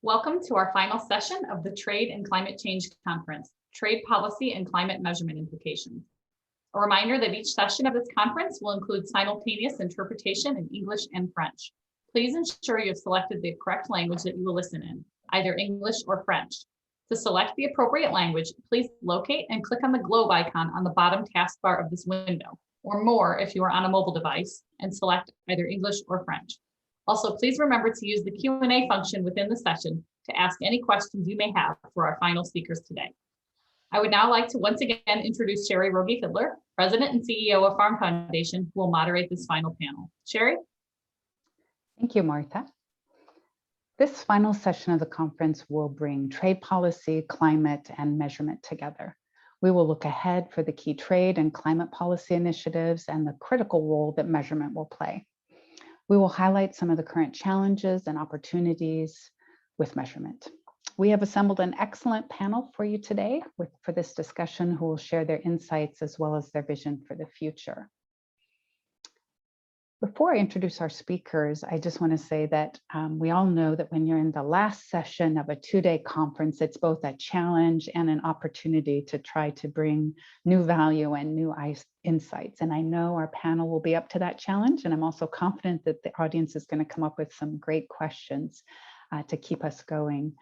Welcome to our final session of the Trade and Climate Change Conference, Trade Policy and Climate Measurement Implications. A reminder that each session of this conference will include simultaneous interpretation in English and French. Please ensure you have selected the correct language that you will listen in, either English or French. To select the appropriate language, please locate and click on the globe icon on the bottom taskbar of this window, or more if you are on a mobile device, and select either English or French. Also, please remember to use the Q&A function within the session to ask any questions you may have for our final speakers today. I would now like to once again introduce Sherry Rogie-Fiddler, President and CEO of Farm Foundation, who will moderate this final panel. Sherry? Thank you, Martha. This final session of the conference will bring trade policy, climate, and measurement together. We will look ahead for the key trade and climate policy initiatives and the critical role that measurement will play. We will highlight some of the current challenges and opportunities with measurement. We have assembled an excellent panel for you today for this discussion who will share their insights as well as their vision for the future. Before I introduce our speakers, I just want to say that we all know that when you're in the last session of a two-day conference, it's both a challenge and an opportunity to try to bring new value and new insights. And I know our panel will be up to that challenge. And I'm also confident that the audience is going to come up with some great questions to keep us going.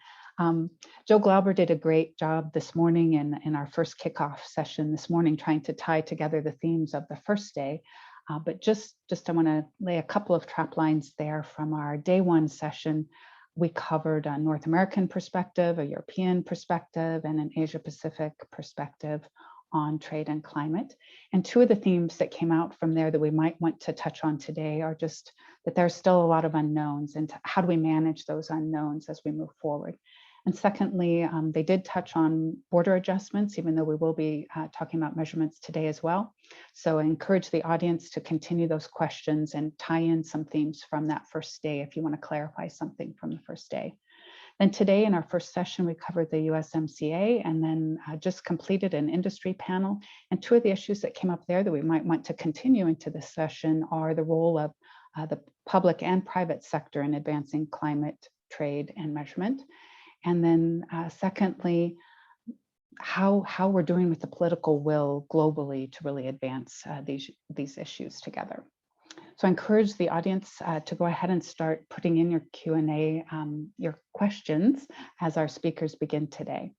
Joe Glauber did a great job this morning in our first kickoff session this morning, trying to tie together the themes of the first day. But just I want to lay a couple of trap lines there from our day one session. We covered a North American perspective, a European perspective, and an Asia Pacific perspective on trade and climate. And two of the themes that came out from there that we might want to touch on today are just that there's still a lot of unknowns, and how do we manage those unknowns as we move forward. And secondly, they did touch on border adjustments, even though we will be talking about measurements today as well. So I encourage the audience to continue those questions and tie in some themes from that first day if you want to clarify something from the first day. Then today in our first session, we covered the USMCA and then just completed an industry panel. And two of the issues that came up there that we might want to continue into this session are the role of the public and private sector in advancing climate, trade, and measurement. And then secondly, how we're doing with the political will globally to really advance these issues together. So I encourage the audience to go ahead and start putting in your Q&A, your questions as our speakers begin today.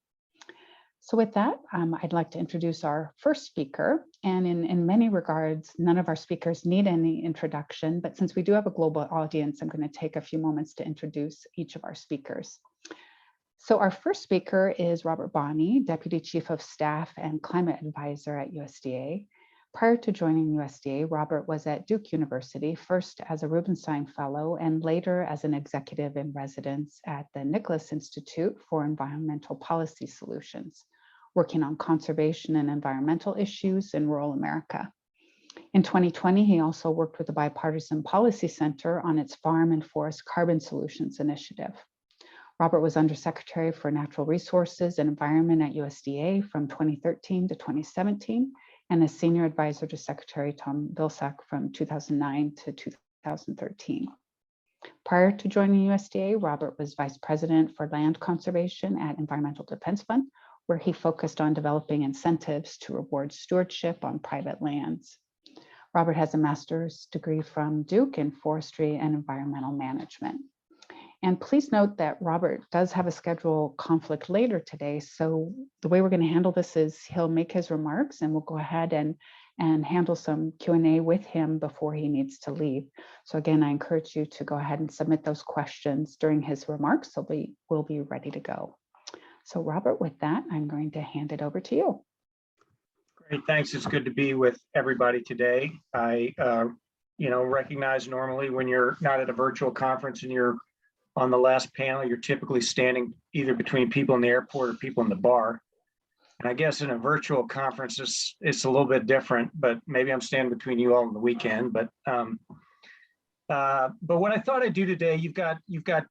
So with that, I'd like to introduce our first speaker. And in many regards, none of our speakers need any introduction, but since we do have a global audience, I'm going to take a few moments to introduce each of our speakers. So our first speaker is Robert Bonney, Deputy Chief of Staff and Climate Advisor at USDA. Prior to joining USDA, Robert was at Duke University, first as a Rubenstein Fellow and later as an executive in residence at the Nicholas Institute for Environmental Policy Solutions, working on conservation and environmental issues in rural America. In 2020, he also worked with the Bipartisan Policy Center on its Farm and Forest Carbon Solutions Initiative. Robert was Undersecretary for Natural Resources and Environment at USDA from 2013 to 2017, and a Senior Advisor to Secretary Tom Vilsack from 2009 to 2013. Prior to joining USDA, Robert was Vice President for Land Conservation at Environmental Defense Fund, where he focused on developing incentives to reward stewardship on private lands. Robert has a master's degree from Duke in Forestry and Environmental Management. And please note that Robert does have a schedule conflict later today. So the way we're going to handle this is he'll make his remarks and we'll go ahead and handle some Q&A with him before he needs to leave. So again, I encourage you to go ahead and submit those questions during his remarks. So we'll be ready to go. So Robert, with that, I'm going to hand it over to you. Great, thanks. It's good to be with everybody today. I recognize normally when you're not at a virtual conference and you're on the last panel, you're typically standing either between people in the airport or people in the bar. And I guess in a virtual conference, it's a little bit different, but maybe I'm standing between you all on the weekend. But what I thought I'd do today, you've got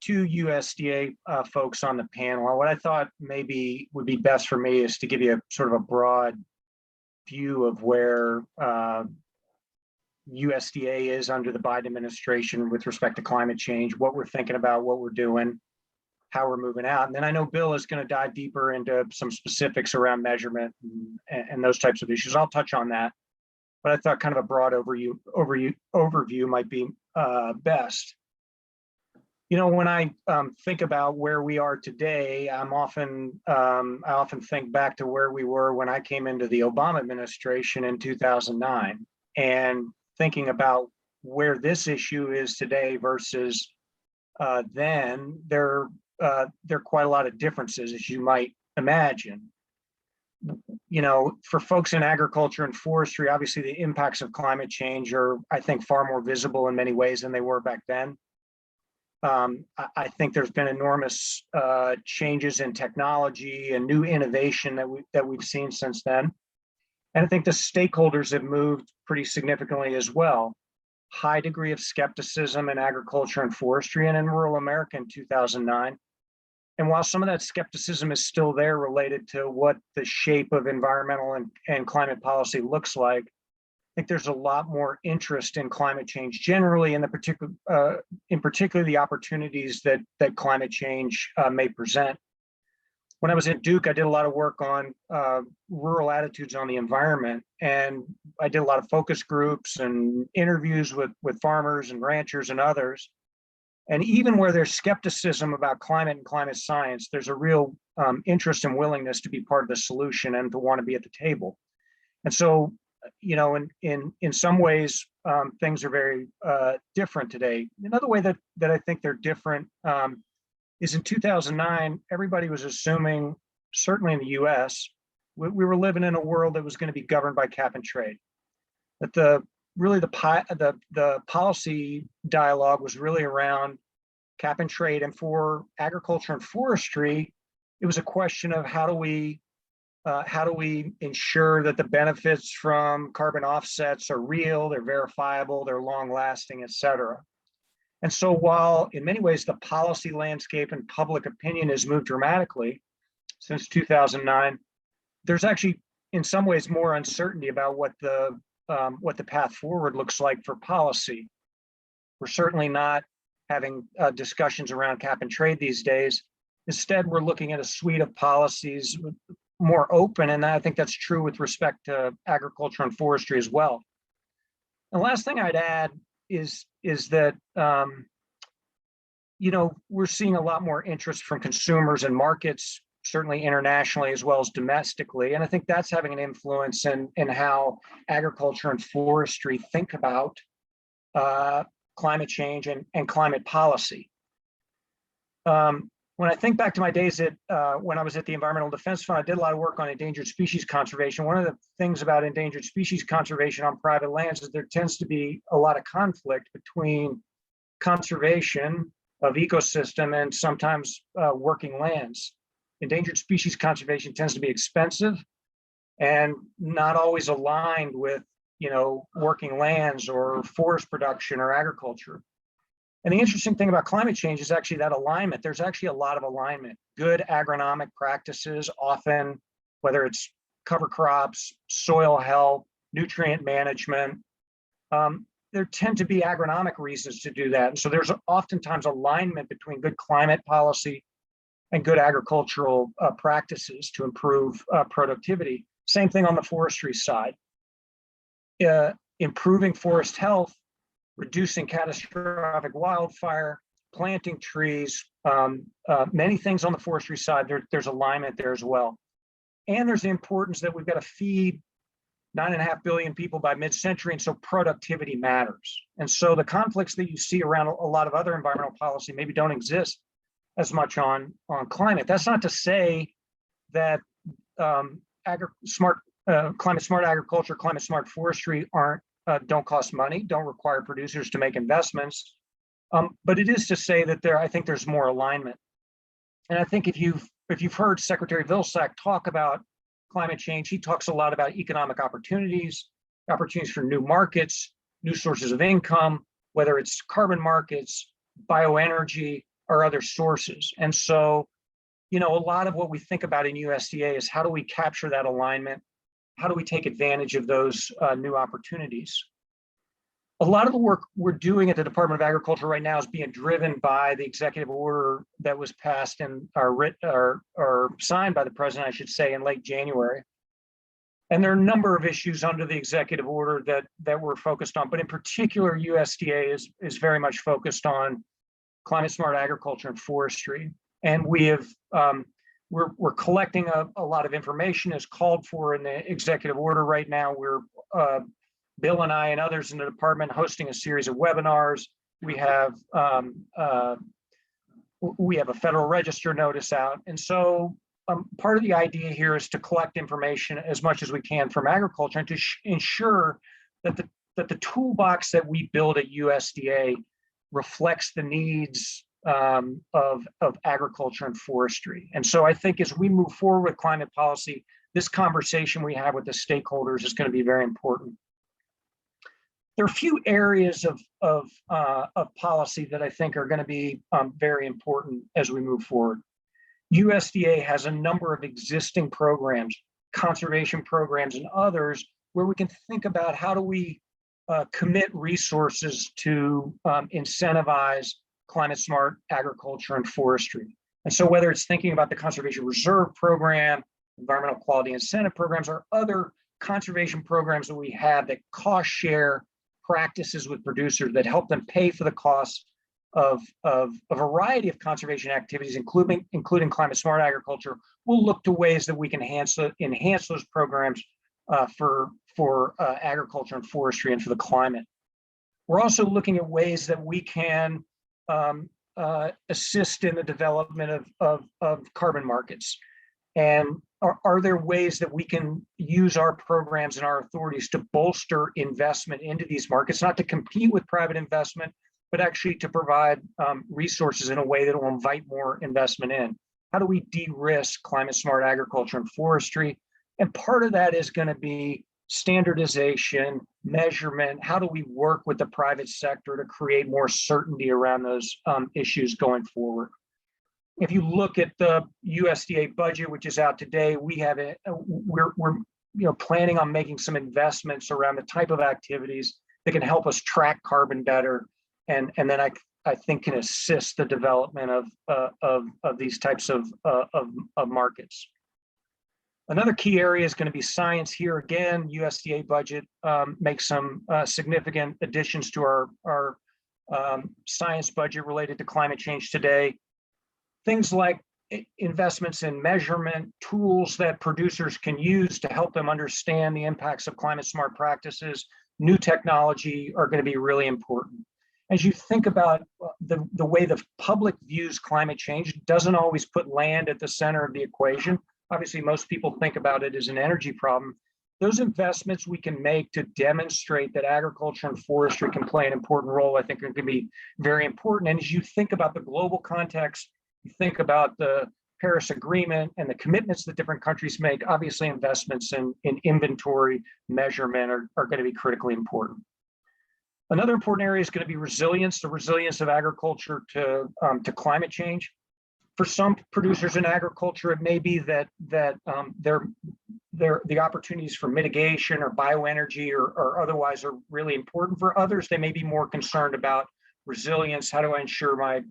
two USDA folks on the panel. What I thought maybe would be best for me is to give you a sort of a broad view of where USDA is under the Biden administration with respect to climate change, what we're thinking about, what we're doing. how we're moving out. And then I know Bill is going to dive deeper into some specifics around measurement and those types of issues. I'll touch on that, but I thought kind of a broad overview might be best. You know, when I think about where we are today, I often think back to where we were when I came into the Obama administration in 2009, and thinking about where this issue is today versus then. There are quite a lot of differences, as you might imagine. You know, for folks in agriculture and forestry, obviously the impacts of climate change are, I think, far more visible in many ways than they were back then. I think there's been enormous changes in technology and new innovation that we've seen since then. And I think the stakeholders have moved pretty significantly as well. High degree of skepticism in agriculture and forestry and in rural America in 2009. And while some of that skepticism is still there related to what the shape of environmental and climate policy looks like, I think there's a lot more interest in climate change generally, and in particular the opportunities that climate change may present. When I was at Duke, I did a lot of work on rural attitudes on the environment, and I did a lot of focus groups and interviews with farmers and ranchers and others. And even where there's skepticism about climate and climate science, there's a real interest and willingness to be part of the solution and to want to be at the table. And so, you know, in some ways, things are very different today. Another way that I think they're different is in 2009, everybody was assuming, certainly in the US, we were living in a world that was going to be governed by cap and trade. That the policy dialogue was really around cap and trade. And for agriculture and forestry, it was a question of how do we ensure that the benefits from carbon offsets are real, they're verifiable, they're long lasting, et cetera. And so while in many ways the policy landscape and public opinion has moved dramatically since 2009, there's actually in some ways more uncertainty about what the path forward looks like for policy. We're certainly not having discussions around cap and trade these days. Instead, we're looking at a suite of policies more open, and I think that's true with respect to agriculture and forestry as well. The last thing I'd add is that you know, we're seeing a lot more interest from consumers and markets, certainly internationally as well as domestically, and I think that's having an influence in how agriculture and forestry think about climate change and climate policy. When I think back to my days when I was at the Environmental Defense Fund, I did a lot of work on endangered species conservation. One of the things about endangered species conservation on private lands is there tends to be a lot of conflict between conservation of ecosystem and sometimes working lands. Endangered species conservation tends to be expensive and not always aligned with, you know, working lands or forest production or agriculture. And the interesting thing about climate change is actually that alignment. There's actually a lot of alignment. Good agronomic practices, often, whether it's cover crops, soil health, nutrient management, there tend to be agronomic reasons to do that. And so there's oftentimes alignment between good climate policy and good agricultural practices to improve productivity. Same thing on the forestry side. Improving forest health, reducing catastrophic wildfire, planting trees, many things on the forestry side, there's alignment there as well. And there's the importance that we've got to feed 9.5 billion people by mid-century, and so productivity matters. And so the conflicts that you see around a lot of other environmental policy maybe don't exist as much on climate. That's not to say that climate smart agriculture, climate smart forestry don't cost money, don't require producers to make investments. But it is to say that I think there's more alignment. And I think if you've heard Secretary Vilsack talk about climate change, he talks a lot about economic opportunities for new markets, new sources of income, whether it's carbon markets, bioenergy, or other sources. And so, you know, a lot of what we think about in USDA is how do we capture that alignment? How do we take advantage of those new opportunities? A lot of the work we're doing at the Department of Agriculture right now is being driven by the executive order that was passed and or signed by the president, I should say, in late January. And there are a number of issues under the executive order that we're focused on, but in particular, USDA is very much focused on climate smart agriculture and forestry. And we have we're collecting a lot of information as called for in the executive order right now. We're Bill and I and others in the department hosting a series of webinars. We have a Federal Register notice out. And so part of the idea here is to collect information as much as we can from agriculture and to ensure that the toolbox that we build at USDA reflects the needs of agriculture and forestry. And so I think as we move forward with climate policy, this conversation we have with the stakeholders is going to be very important. There are a few areas of policy that I think are going to be very important as we move forward. USDA has a number of existing programs, conservation programs and others, where we can think about how do we commit resources to incentivize climate smart agriculture and forestry. And so whether it's thinking about the Conservation Reserve Program, Environmental Quality Incentive Programs, or other conservation programs that we have that cost share practices with producers that help them pay for the costs of a variety of conservation activities, including climate smart agriculture, we'll look to ways that we can enhance those programs for agriculture and forestry and for the climate. We're also looking at ways that we can assist in the development of carbon markets. And are there ways that we can use our programs and our authorities to bolster investment into these markets, not to compete with private investment, but actually to provide resources in a way that will invite more investment in? How do we de-risk climate smart agriculture and forestry? And part of that is going to be standardization, measurement. How do we work with the private sector to create more certainty around those issues going forward? If you look at the USDA budget, which is out today, we're planning on making some investments around the type of activities that can help us track carbon better, and then I think can assist the development of these types of markets. Another key area is going to be science. Here again, USDA budget makes some significant additions to our science budget related to climate change today. Things like investments in measurement, tools that producers can use to help them understand the impacts of climate smart practices, new technology are going to be really important. As you think about the way the public views climate change, it doesn't always put land at the center of the equation. Obviously, most people think about it as an energy problem. Those investments we can make to demonstrate that agriculture and forestry can play an important role, I think, are going to be very important. And as you think about the global context, you think about the Paris Agreement and the commitments that different countries make, obviously investments in inventory measurement are going to be critically important. Another important area is going to be resilience, the resilience of agriculture to climate change. For some producers in agriculture, it may be that the opportunities for mitigation or bioenergy or otherwise are really important. For others, they may be more concerned about resilience. How do I ensure my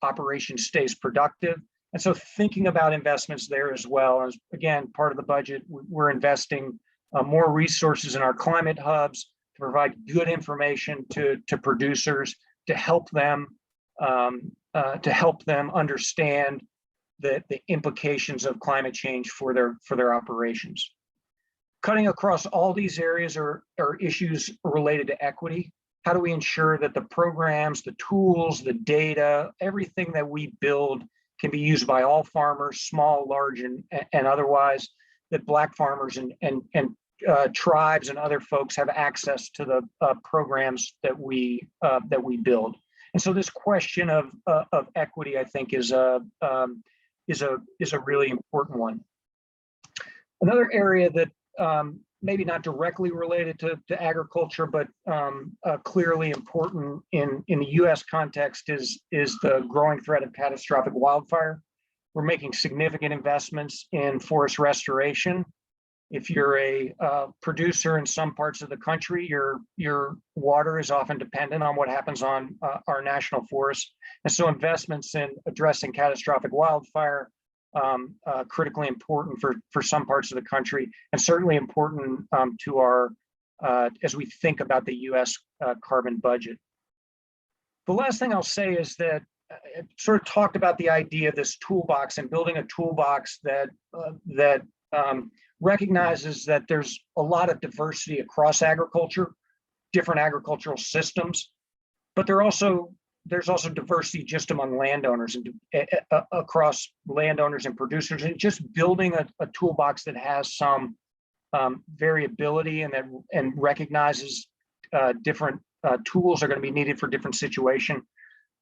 operation stays productive? And so thinking about investments there as well. As again, part of the budget, we're investing more resources in our climate hubs to provide good information to producers to help them understand the implications of climate change for their operations. Cutting across all these areas are issues related to equity. How do we ensure that the programs, the tools, the data, everything that we build can be used by all farmers, small, large, and otherwise, that Black farmers and tribes and other folks have access to the programs that we build. And so this question of equity, I think, is a really important one. Another area that maybe not directly related to agriculture, but clearly important in the U.S. context is the growing threat of catastrophic wildfire. We're making significant investments in forest restoration. If you're a producer in some parts of the country, your water is often dependent on what happens on our national forests. And so investments in addressing catastrophic wildfire, critically important for some parts of the country, and certainly important to our, as we think about the US carbon budget. The last thing I'll say is that I sort of talked about the idea of this toolbox and building a toolbox that recognizes that there's a lot of diversity across agriculture, different agricultural systems, but there's also diversity just among landowners and across landowners and producers, and just building a toolbox that has some variability and recognizes different tools are going to be needed for different situation.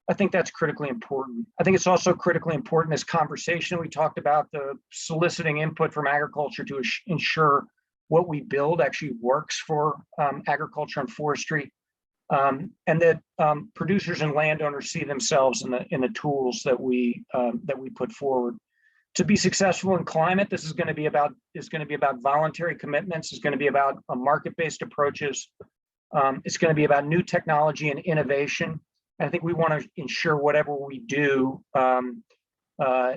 I think that's critically important. I think it's also critically important as conversation. We talked about the soliciting input from agriculture to ensure what we build actually works for agriculture and forestry, and that producers and landowners see themselves in the tools that we put forward. To be successful in climate, this is going to be about voluntary commitments. It's going to be about market-based approaches. It's going to be about new technology and innovation. I think we want to ensure whatever we do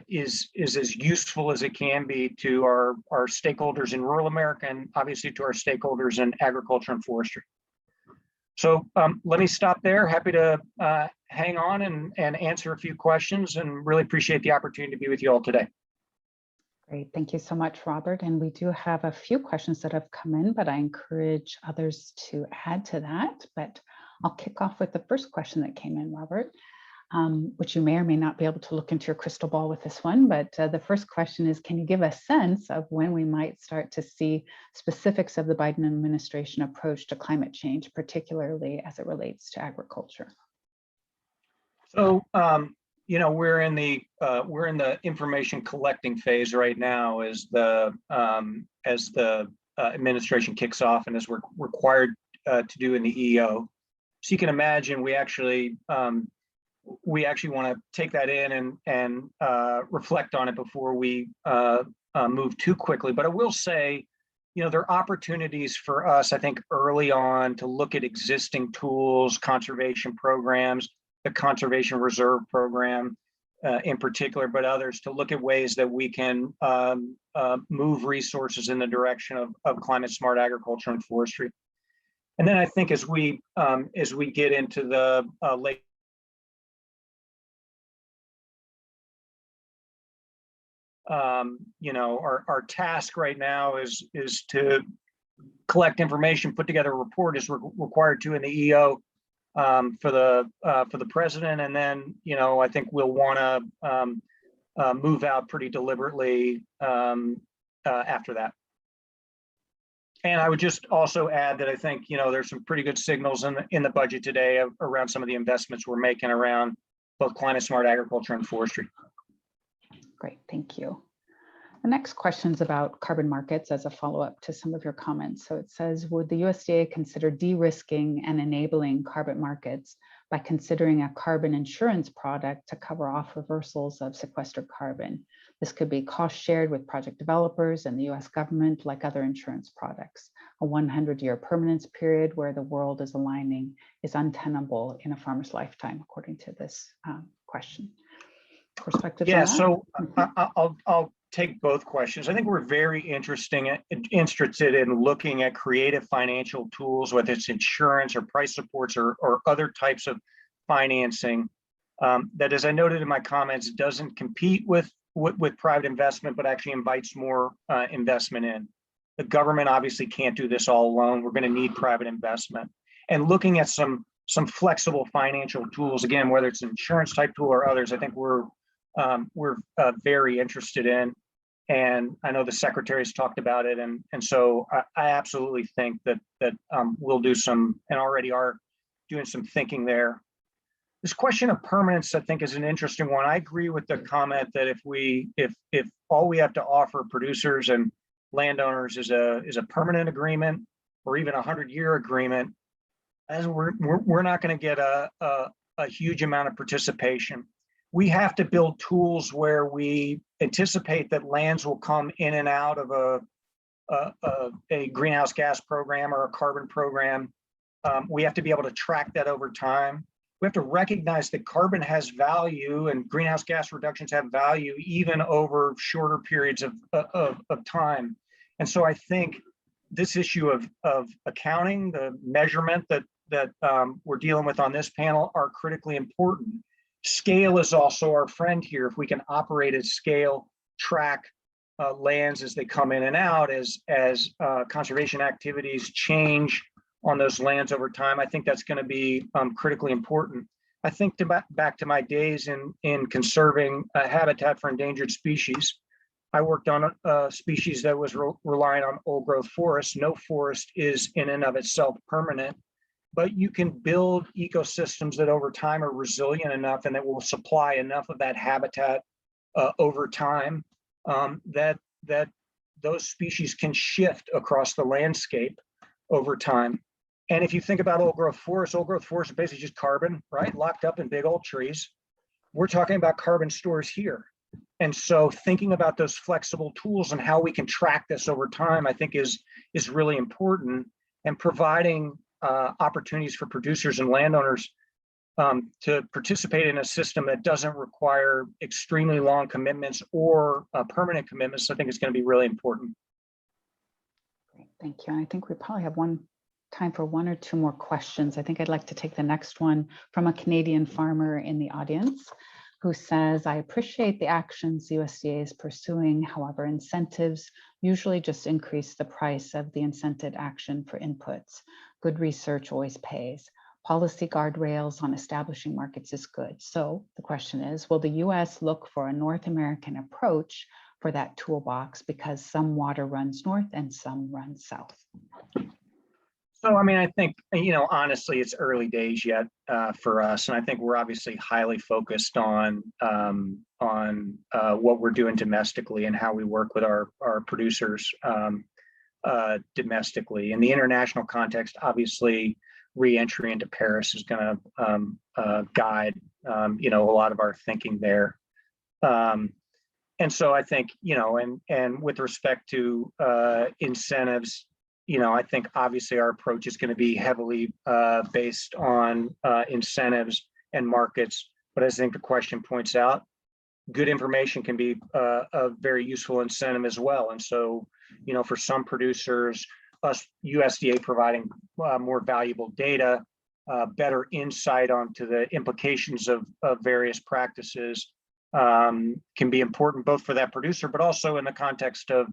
is as useful as it can be to our stakeholders in rural America, and obviously to our stakeholders in agriculture and forestry. So let me stop there. Happy to hang on and answer a few questions, and really appreciate the opportunity to be with you all today. Great, thank you so much, Robert. And we do have a few questions that have come in, but I encourage others to add to that. But I'll kick off with the first question that came in, Robert, which you may or may not be able to look into your crystal ball with this one. But the first question is, can you give a sense of when we might start to see specifics of the Biden administration approach to climate change, particularly as it relates to agriculture? So, we're in the information collecting phase right now as the administration kicks off, and as we're required to do in the EO. So you can imagine we actually want to take that in and reflect on it before we move too quickly. But I will say, there are opportunities for us, I think, early on to look at existing tools, conservation programs, the Conservation Reserve Program in particular, but others, to look at ways that we can move resources in the direction of climate smart agriculture and forestry. And then I think as we get into the late our task right now is to collect information, put together a report as we're required to in the EO for the president, and then I think we'll want to move out pretty deliberately after that. And I would just also add that I think there's some pretty good signals in the budget today around some of the investments we're making around both climate smart agriculture and forestry. Great, thank you. The next question is about carbon markets as a follow-up to some of your comments. So it says, would the USDA consider de-risking and enabling carbon markets by considering a carbon insurance product to cover off reversals of sequestered carbon? This could be cost shared with project developers and the US government, like other insurance products. A 100-year permanence period where the world is aligning is untenable in a farmer's lifetime, according to this question. Perspectives on that? So I'll take both questions. I think we're very interested in looking at creative financial tools, whether it's insurance or price supports or other types of financing that, as I noted in my comments, doesn't compete with private investment, but actually invites more investment in. The government obviously can't do this all alone. We're going to need private investment, and looking at some flexible financial tools, again, whether it's an insurance type tool or others, I think we're very interested in. And I know the secretary's talked about it, and so I absolutely think that we'll do some, and already are doing some thinking there. This question of permanence, I think, is an interesting one. I agree with the comment that if all we have to offer producers and landowners is a permanent agreement or even a 100-year agreement, as we're not going to get a huge amount of participation. We have to build tools where we anticipate that lands will come in and out of a greenhouse gas program or a carbon program, we have to be able to track that over time. We have to recognize that carbon has value and greenhouse gas reductions have value even over shorter periods of time. And so I think this issue of accounting, the measurement that we're dealing with on this panel are critically important. Scale is also our friend here. If we can operate at scale, track lands as they come in and out, as conservation activities change on those lands over time, I think that's going to be critically important. I think back to my days in conserving habitat for endangered species. I worked on a species that was relying on old growth forests. No forest is in and of itself permanent, but you can build ecosystems that over time are resilient enough and that will supply enough of that habitat over time that those species can shift across the landscape over time. And if you think about old growth forests are basically just carbon, right? Locked up in big old trees. We're talking about carbon stores here. And so thinking about those flexible tools and how we can track this over time, I think is really important, and providing opportunities for producers and landowners to participate in a system that doesn't require extremely long commitments or permanent commitments, I think is going to be really important. Great, thank you. And I think we probably have time for one or two more questions. I think I'd like to take the next one from a Canadian farmer in the audience who says, I appreciate the actions USDA is pursuing. However, incentives usually just increase the price of the incented action for inputs. Good research always pays. Policy guardrails on establishing markets is good. So the question is, will the US look for a North American approach for that toolbox, because some water runs north and some runs south? So, I mean, I think, honestly, it's early days yet for us. And I think we're obviously highly focused on what we're doing domestically and how we work with our producers domestically. In the international context, obviously, re-entry into Paris is going to guide, a lot of our thinking there. And so I think, and with respect to incentives, I think obviously our approach is going to be heavily based on incentives and markets. But as I think the question points out, good information can be a very useful incentive as well. And so, for some producers, us USDA providing more valuable data, better insight onto the implications of various practices can be important both for that producer, but also in the context of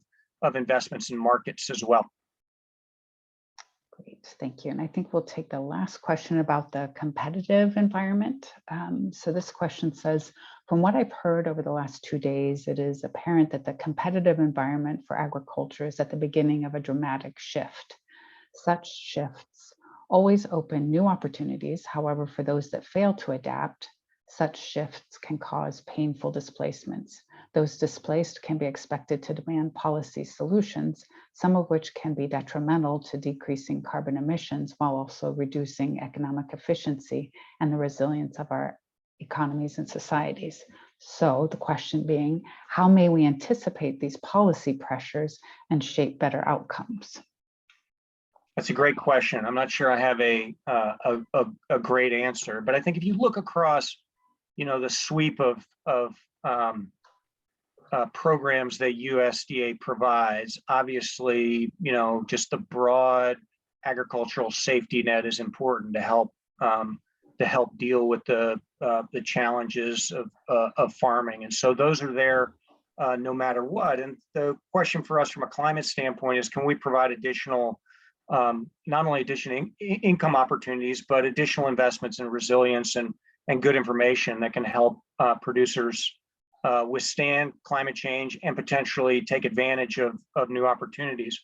investments in markets as well. Great, thank you. And I think we'll take the last question about the competitive environment. So this question says, from what I've heard over the last 2 days, it is apparent that the competitive environment for agriculture is at the beginning of a dramatic shift. Such shifts always open new opportunities. However, for those that fail to adapt, such shifts can cause painful displacements. Those displaced can be expected to demand policy solutions, some of which can be detrimental to decreasing carbon emissions while also reducing economic efficiency and the resilience of our economies and societies. So the question being, how may we anticipate these policy pressures and shape better outcomes? That's a great question. I'm not sure I have a great answer, but I think if you look across, the sweep of programs that USDA provides, obviously, just the broad agricultural safety net is important to help deal with the challenges of farming, and so those are there no matter what. And the question for us from a climate standpoint is, can we provide additional, not only additional income opportunities, but additional investments in resilience and good information that can help producers withstand climate change and potentially take advantage of new opportunities.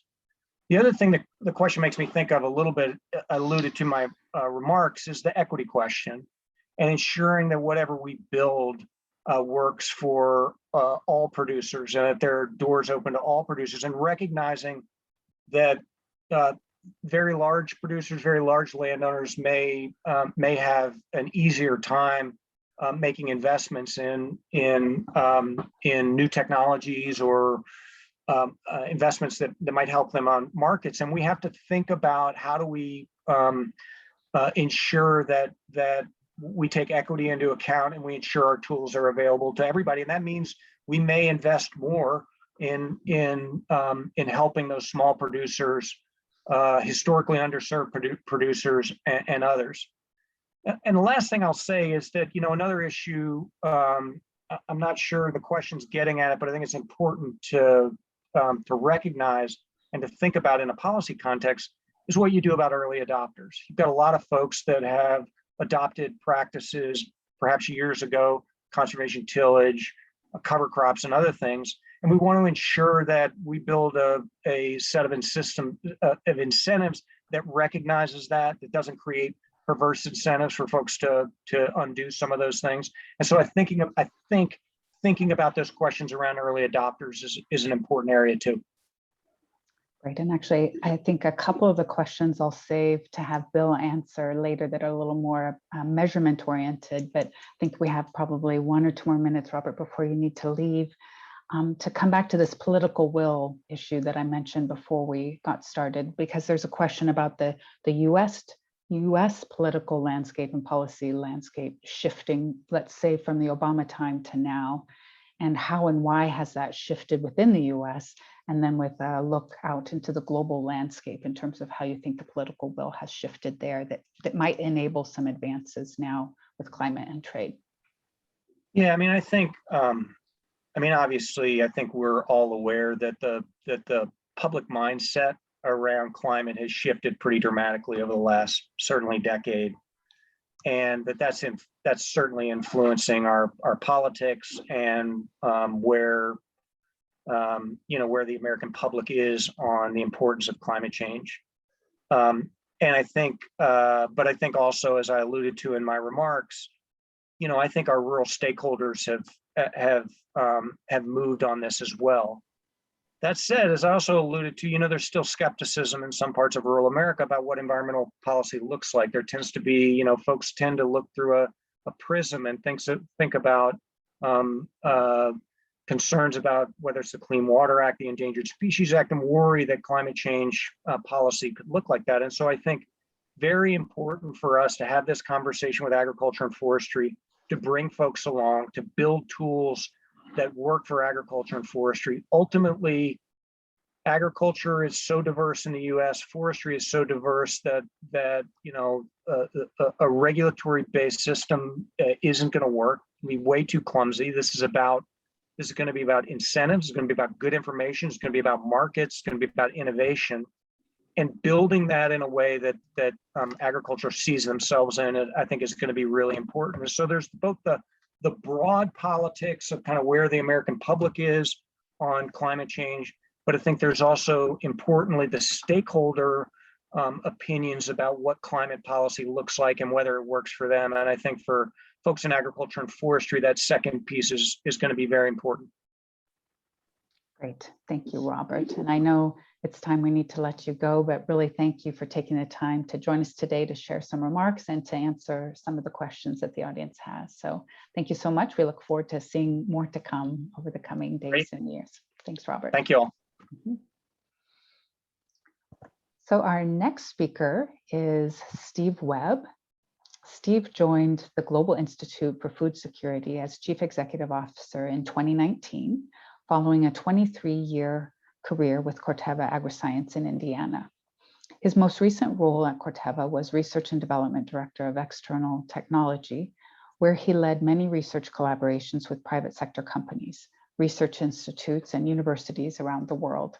The other thing that the question makes me think of a little bit, alluded to my remarks, is the equity question, and ensuring that whatever we build works for all producers, and that there are doors open to all producers, and recognizing that very large producers, very large landowners may have an easier time making investments in new technologies or investments that might help them on markets. And we have to think about how do we ensure that we take equity into account and we ensure our tools are available to everybody. And that means we may invest more in helping those small producers, historically underserved producers, and others. And the last thing I'll say is that, another issue, I'm not sure the question's getting at it, but I think it's important to recognize and to think about in a policy context is what you do about early adopters. You've got a lot of folks that have adopted practices perhaps years ago, conservation tillage, cover crops, and other things. And we want to ensure that we build a set of incentives that recognizes that doesn't create perverse incentives for folks to undo some of those things. And so I think thinking about those questions around early adopters is an important area too. Great. And actually, I think a couple of the questions I'll save to have Bill answer later that are a little more measurement oriented, but I think we have probably 1 or 2 more minutes, Robert, before you need to leave, to come back to this political will issue that I mentioned before we got started, because there's a question about the US political landscape and policy landscape shifting, let's say from the Obama time to now, and how and why has that shifted within the US? And then with a look out into the global landscape in terms of how you think the political will has shifted there that might enable some advances now with climate and trade. Yeah, I think, obviously, I think we're all aware that the public mindset around climate has shifted pretty dramatically over the last certainly decade, and that's certainly influencing our politics and where the American public is on the importance of climate change. And I think, but I think also, as I alluded to in my remarks, I think our rural stakeholders have moved on this as well. That said, as I also alluded to, there's still skepticism in some parts of rural America about what environmental policy looks like. There tends to be, folks tend to look through a prism and think about concerns about whether it's the Clean Water Act, the Endangered Species Act, and worry that climate change policy could look like that. And so I think very important for us to have this conversation with agriculture and forestry, to bring folks along, to build tools that work for agriculture and forestry. Ultimately, agriculture is so diverse in the U.S., forestry is so diverse that a regulatory-based system isn't going to work. It'll be way too clumsy. This is going to be about incentives. It's going to be about good information. It's going to be about markets. It's going to be about innovation, and building that in a way that agriculture sees themselves in it, I think is going to be really important. So there's both the broad politics of kind of where the American public is on climate change, but I think there's also, importantly, the stakeholder opinions about what climate policy looks like and whether it works for them. And I think for folks in agriculture and forestry, that second piece is going to be very important. Great. Thank you, Robert. And I know it's time we need to let you go, but really thank you for taking the time to join us today to share some remarks and to answer some of the questions that the audience has. So thank you so much. We look forward to seeing more to come over the coming days and years. Thanks, Robert. Thank you all. Mm-hmm. So our next speaker is Steve Webb. Steve joined the Global Institute for Food Security as Chief Executive Officer in 2019, following a 23-year career with Corteva Agriscience in Indiana. His most recent role at Corteva was Research and Development Director of External Technology, where he led many research collaborations with private sector companies, research institutes, and universities around the world.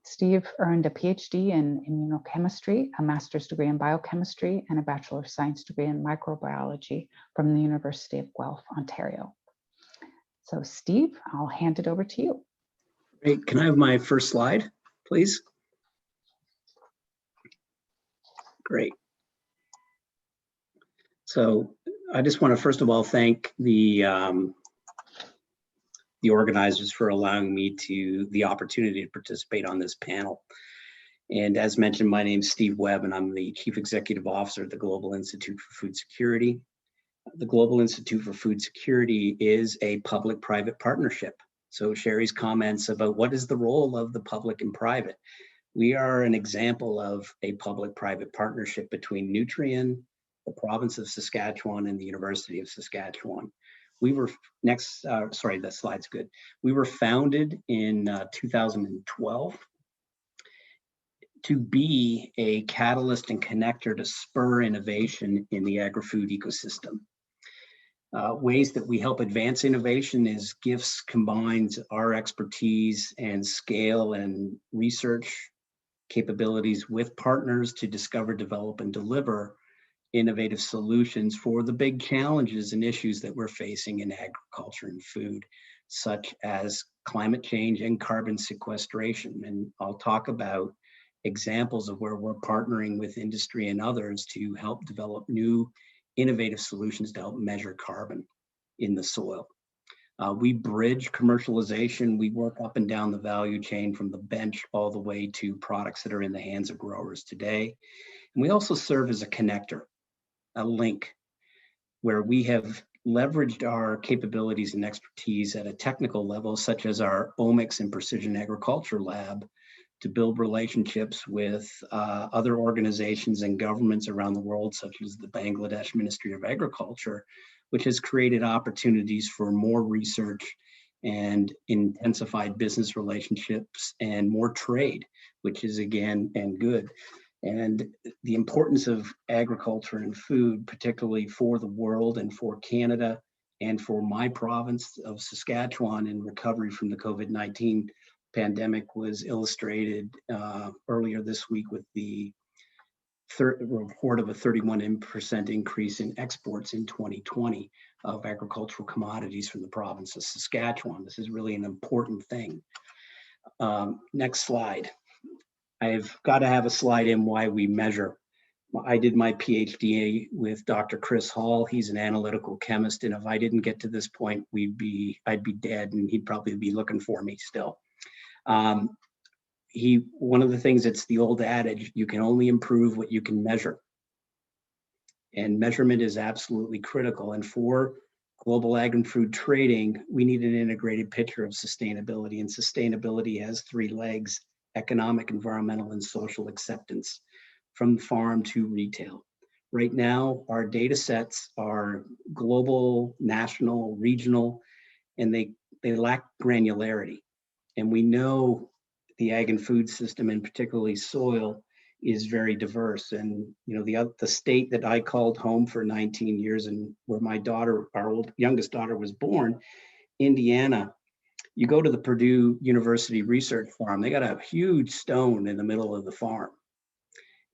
Steve earned a PhD in immunochemistry, a master's degree in biochemistry, and a Bachelor of Science degree in microbiology from the University of Guelph, Ontario. So Steve, I'll hand it over to you. Great. Can I have my first slide, please? Great. So I just want to first of all thank the organizers for allowing me the opportunity to participate on this panel. And as mentioned, my name is Steve Webb, and I'm the Chief Executive Officer at the Global Institute for Food Security. The Global Institute for Food Security is a public-private partnership. So Sherry's comments about what is the role of the public and private. We are an example of a public-private partnership between Nutrien, the province of Saskatchewan, and the University of Saskatchewan. We were, sorry, that slide's good. We were founded in 2012 to be a catalyst and connector to spur innovation in the agri-food ecosystem. Ways that we help advance innovation is GIFTS combines our expertise and scale and research capabilities with partners to discover, develop, and deliver innovative solutions for the big challenges and issues that we're facing in agriculture and food, such as climate change and carbon sequestration. And I'll talk about examples of where we're partnering with industry and others to help develop new innovative solutions to help measure carbon in the soil. We bridge commercialization. We work up and down the value chain from the bench all the way to products that are in the hands of growers today. And we also serve as a connector, a link, where we have leveraged our capabilities and expertise at a technical level, such as our omics and precision agriculture lab, to build relationships with other organizations and governments around the world, such as the Bangladesh Ministry of Agriculture, which has created opportunities for more research and intensified business relationships and more trade, which is again and good. And the importance of agriculture and food, particularly for the world and for Canada and for my province of Saskatchewan in recovery from the COVID-19 pandemic, was illustrated earlier this week with the report of a 31% increase in exports in 2020 of agricultural commodities from the province of Saskatchewan. This is really an important thing. Next slide. I've got to have a slide in why we measure. I did my PhD with Dr. Chris Hall. He's an analytical chemist, and if I didn't get to this point, I'd be dead, and he'd probably be looking for me still. One of the things, it's the old adage, you can only improve what you can measure. And measurement is absolutely critical. And for global ag and food trading, we need an integrated picture of sustainability. And sustainability has three legs: economic, environmental, and social acceptance, from farm to retail. Right now, our data sets are global, national, regional, and they lack granularity. And we know the ag and food system, and particularly soil, is very diverse. And the state that I called home for 19 years, and where my daughter, our youngest daughter, was born, Indiana. You go to the Purdue University Research Farm, they got a huge stone in the middle of the farm.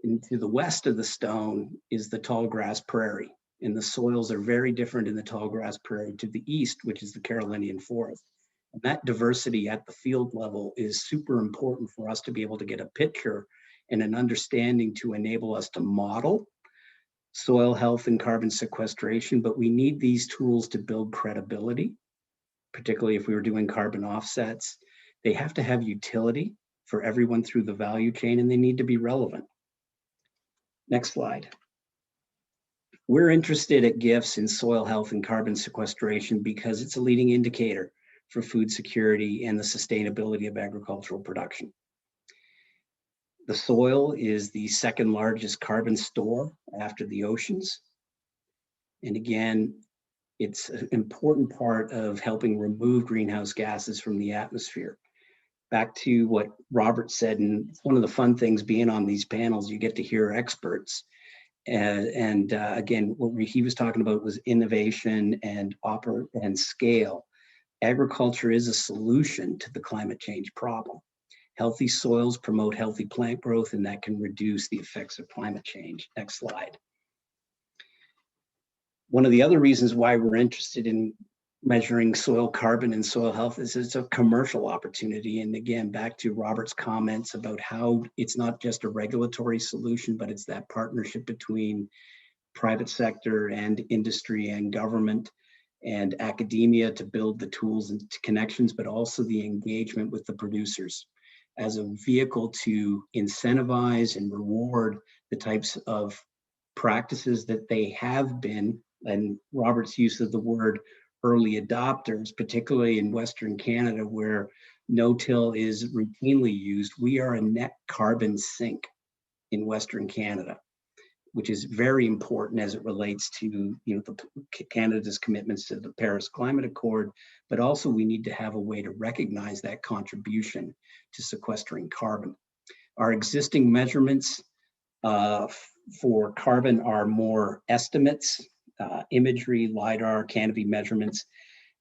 And to the west of the stone is the tall grass prairie. And the soils are very different in the tall grass prairie to the east, which is the Carolinian forest. And that diversity at the field level is super important for us to be able to get a picture and an understanding to enable us to model soil health and carbon sequestration. But we need these tools to build credibility, particularly if we were doing carbon offsets. They have to have utility for everyone through the value chain, and they need to be relevant. Next slide. We're interested at GIFTS in soil health and carbon sequestration because it's a leading indicator for food security and the sustainability of agricultural production. The soil is the second largest carbon store after the oceans. And again, it's an important part of helping remove greenhouse gases from the atmosphere. Back to what Robert said, and it's one of the fun things being on these panels, you get to hear experts. Again, what he was talking about was innovation and scale. Agriculture is a solution to the climate change problem. Healthy soils promote healthy plant growth, and that can reduce the effects of climate change. Next slide. One of the other reasons why we're interested in measuring soil carbon and soil health is it's a commercial opportunity. And again, back to Robert's comments about how it's not just a regulatory solution, but it's that partnership between private sector and industry and government and academia to build the tools and connections, but also the engagement with the producers as a vehicle to incentivize and reward the types of practices that they have been, and Robert's use of the word early adopters, particularly in Western Canada, where no-till is routinely used. We are a net carbon sink in Western Canada, which is very important as it relates to Canada's commitments to the Paris Climate Accord, but also we need to have a way to recognize that contribution to sequestering carbon. Our existing measurements for carbon are more estimates, imagery, LiDAR, canopy measurements.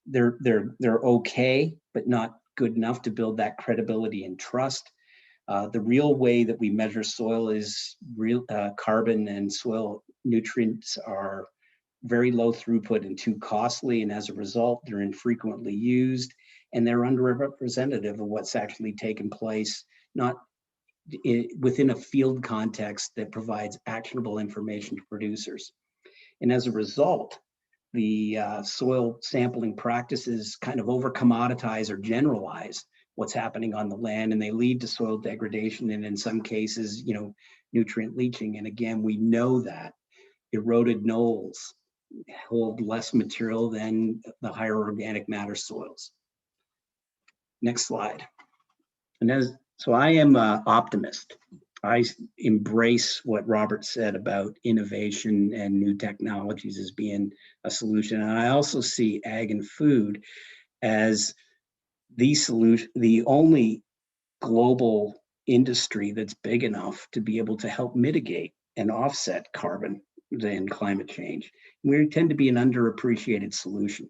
They're okay, but not good enough to build that credibility and trust. The real way that we measure soil is real carbon and soil nutrients are very low throughput and too costly. And as a result, they're infrequently used and they're underrepresentative of what's actually taken place, not within a field context that provides actionable information to producers. And as a result, the soil sampling practices kind of over commoditize or generalize what's happening on the land, and they lead to soil degradation and in some cases, nutrient leaching. And again, we know that eroded knolls hold less material than the higher organic matter soils. Next slide. And so I am an optimist. I embrace what Robert said about innovation and new technologies as being a solution. And I also see ag and food as the only global industry that's big enough to be able to help mitigate and offset carbon and climate change. We tend to be an underappreciated solution.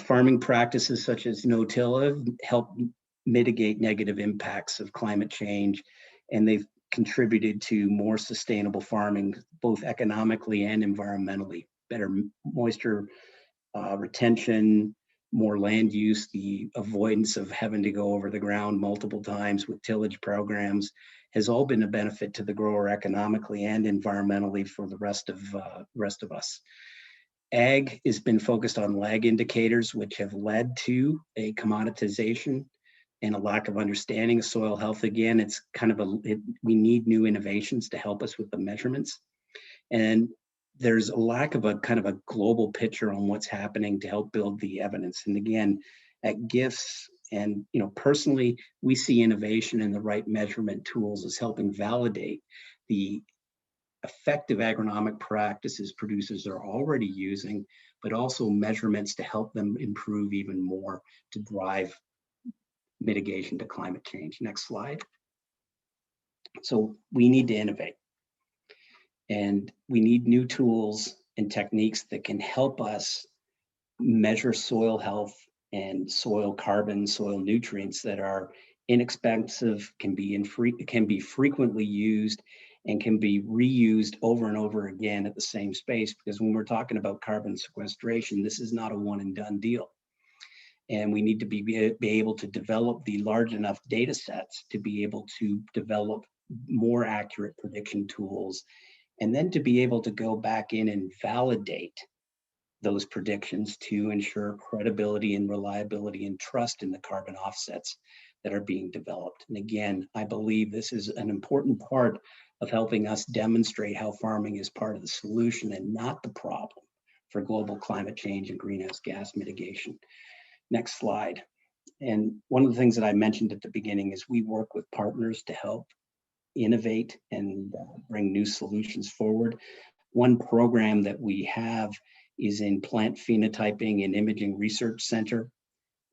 Farming practices such as no-till help mitigate negative impacts of climate change, and they've contributed to more sustainable farming, both economically and environmentally. Better moisture retention, more land use, the avoidance of having to go over the ground multiple times with tillage programs has all been a benefit to the grower economically and environmentally for the rest of us. Ag has been focused on lag indicators, which have led to a commoditization and a lack of understanding of soil health. Again, it's kind of we need new innovations to help us with the measurements. And there's a lack of a kind of a global picture on what's happening to help build the evidence. And again, at GIFs and personally, we see innovation in the right measurement tools as helping validate the effective agronomic practices producers are already using, but also measurements to help them improve even more to drive mitigation to climate change. Next slide. So we need to innovate. And we need new tools and techniques that can help us measure soil health and soil carbon, soil nutrients that are inexpensive, can be frequently used, and can be reused over and over again at the same space. Because when we're talking about carbon sequestration, this is not a one and done deal. And we need to be able to develop the large enough data sets to be able to develop more accurate prediction tools, and then to be able to go back in and validate those predictions to ensure credibility and reliability and trust in the carbon offsets that are being developed. And again, I believe this is an important part of helping us demonstrate how farming is part of the solution and not the problem for global climate change and greenhouse gas mitigation. Next slide. And one of the things that I mentioned at the beginning is we work with partners to help innovate and bring new solutions forward. One program that we have is in Plant Phenotyping and Imaging Research Center,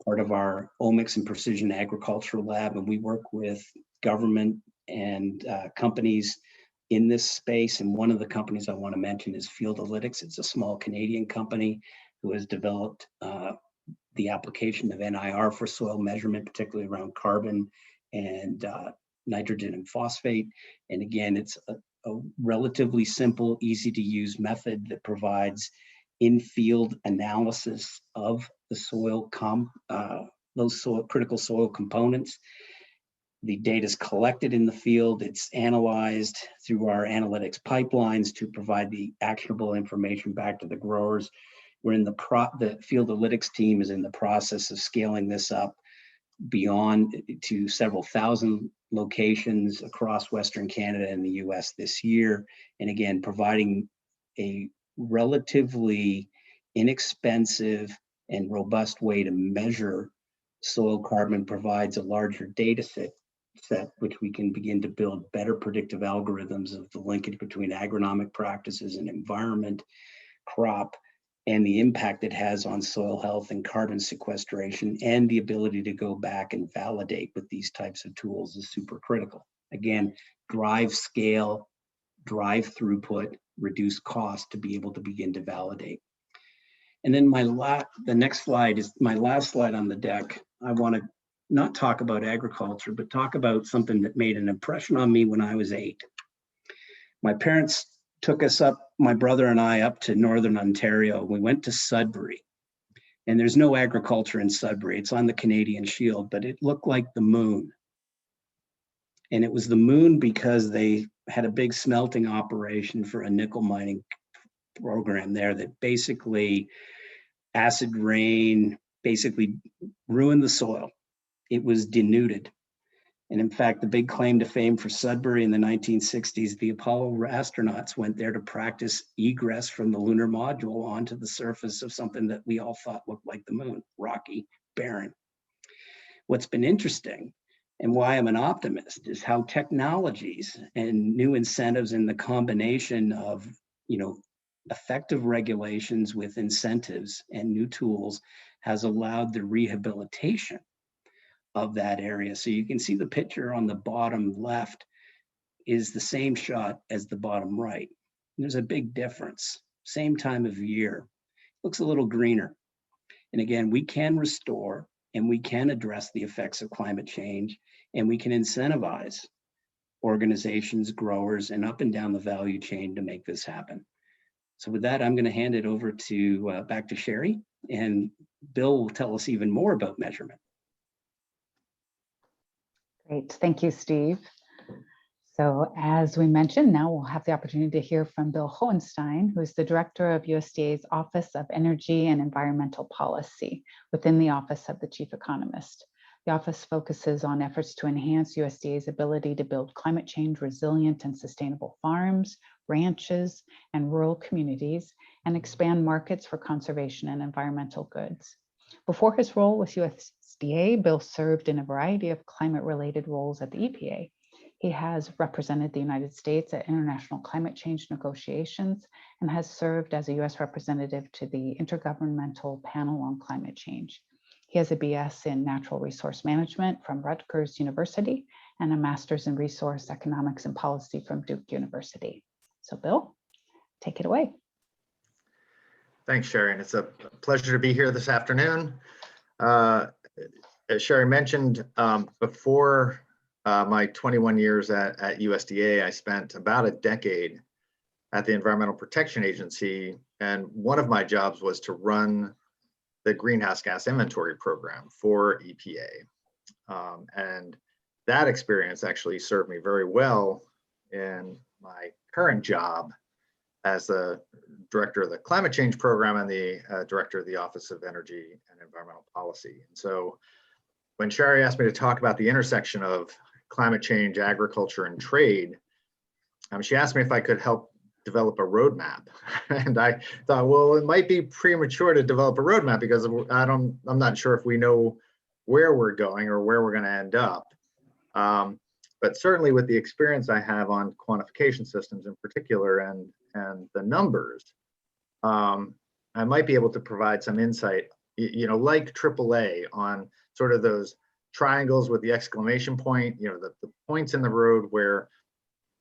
part of our Omics and Precision Agriculture Lab, and we work with government and companies in this space. And one of the companies I want to mention is Fieldalytics. It's a small Canadian company who has developed the application of NIR for soil measurement, particularly around carbon and nitrogen and phosphate. And again, it's a relatively simple, easy to use method that provides in-field analysis of the soil, those critical soil components. The data is collected in the field, it's analyzed through our analytics pipelines to provide the actionable information back to the growers. We're in the Fieldalytics team is in the process of scaling this up beyond to several thousand locations across Western Canada and the US this year. And again, providing a relatively inexpensive and robust way to measure soil carbon provides a larger data set, which we can begin to build better predictive algorithms of the linkage between agronomic practices and environment, crop, and the impact it has on soil health and carbon sequestration, and the ability to go back and validate with these types of tools is super critical. Again, drive scale, drive throughput, reduce cost to be able to begin to validate. And then the next slide is my last slide on the deck. I want to not talk about agriculture, but talk about something that made an impression on me when I was 8. My parents took us up, my brother and I, up to Northern Ontario. We went to Sudbury, and there's no agriculture in Sudbury. It's on the Canadian Shield, but it looked like the moon. And it was the moon because they had a big smelting operation for a nickel mining program there that basically acid rain basically ruined the soil. It was denuded. And in fact, the big claim to fame for Sudbury in the 1960s, the Apollo astronauts went there to practice egress from the lunar module onto the surface of something that we all thought looked like the moon, rocky, barren. What's been interesting and why I'm an optimist is how technologies and new incentives in the combination of, effective regulations with incentives and new tools has allowed the rehabilitation of that area. So you can see the picture on the bottom left is the same shot as the bottom right. There's a big difference. Same time of year. Looks a little greener. And again, we can restore and we can address the effects of climate change, and we can incentivize organizations, growers, and up and down the value chain to make this happen. So with that, I'm going to hand it over to back to Sherry, and Bill will tell us even more about measurement. Great, thank you, Steve. So as we mentioned, now we'll have the opportunity to hear from Bill Hohenstein, who is the director of USDA's Office of Energy and Environmental Policy within the Office of the Chief Economist. The office focuses on efforts to enhance USDA's ability to build climate change resilient and sustainable farms, ranches, and rural communities, and expand markets for conservation and environmental goods. Before his role with USDA, Bill served in a variety of climate-related roles at the EPA. He has represented the United States at international climate change negotiations and has served as a U.S. representative to the Intergovernmental Panel on Climate Change. He has a BS in Natural Resource Management from Rutgers University and a Master's in Resource Economics and Policy from Duke University. So Bill, take it away. Thanks, Sherry, and it's a pleasure to be here this afternoon. As Sherry mentioned, before my 21 years at USDA, I spent about a decade at the Environmental Protection Agency, and one of my jobs was to run the greenhouse gas inventory program for EPA. And that experience actually served me very well in my current job as the director of the climate change program and the director of the Office of Energy and Environmental Policy. And so when Sherry asked me to talk about the intersection of climate change, agriculture, and trade, she asked me if I could help develop a roadmap. And I thought, well, it might be premature to develop a roadmap because I'm not sure if we know where we're going or where we're going to end up. But certainly with the experience I have on quantification systems in particular and the numbers, I might be able to provide some insight, like AAA on sort of those triangles with the exclamation point, the points in the road where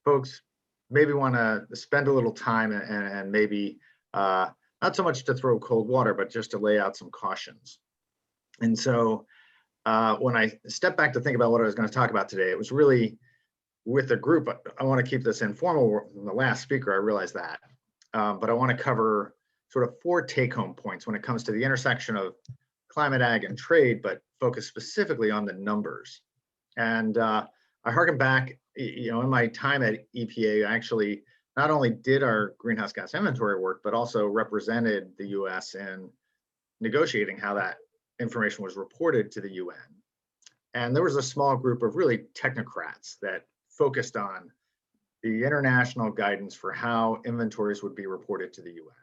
folks maybe want to spend a little time and maybe not so much to throw cold water, but just to lay out some cautions. And so when I stepped back to think about what I was going to talk about today, it was really with the group. I want to keep this informal. The last speaker, I realized that, but I want to cover sort of 4 take-home points when it comes to the intersection of climate, ag, and trade, but focus specifically on the numbers. And I harken back, in my time at EPA, I actually not only did our greenhouse gas inventory work, but also represented the US in negotiating how that information was reported to the UN. And there was a small group of really technocrats that focused on the international guidance for how inventories would be reported to the UN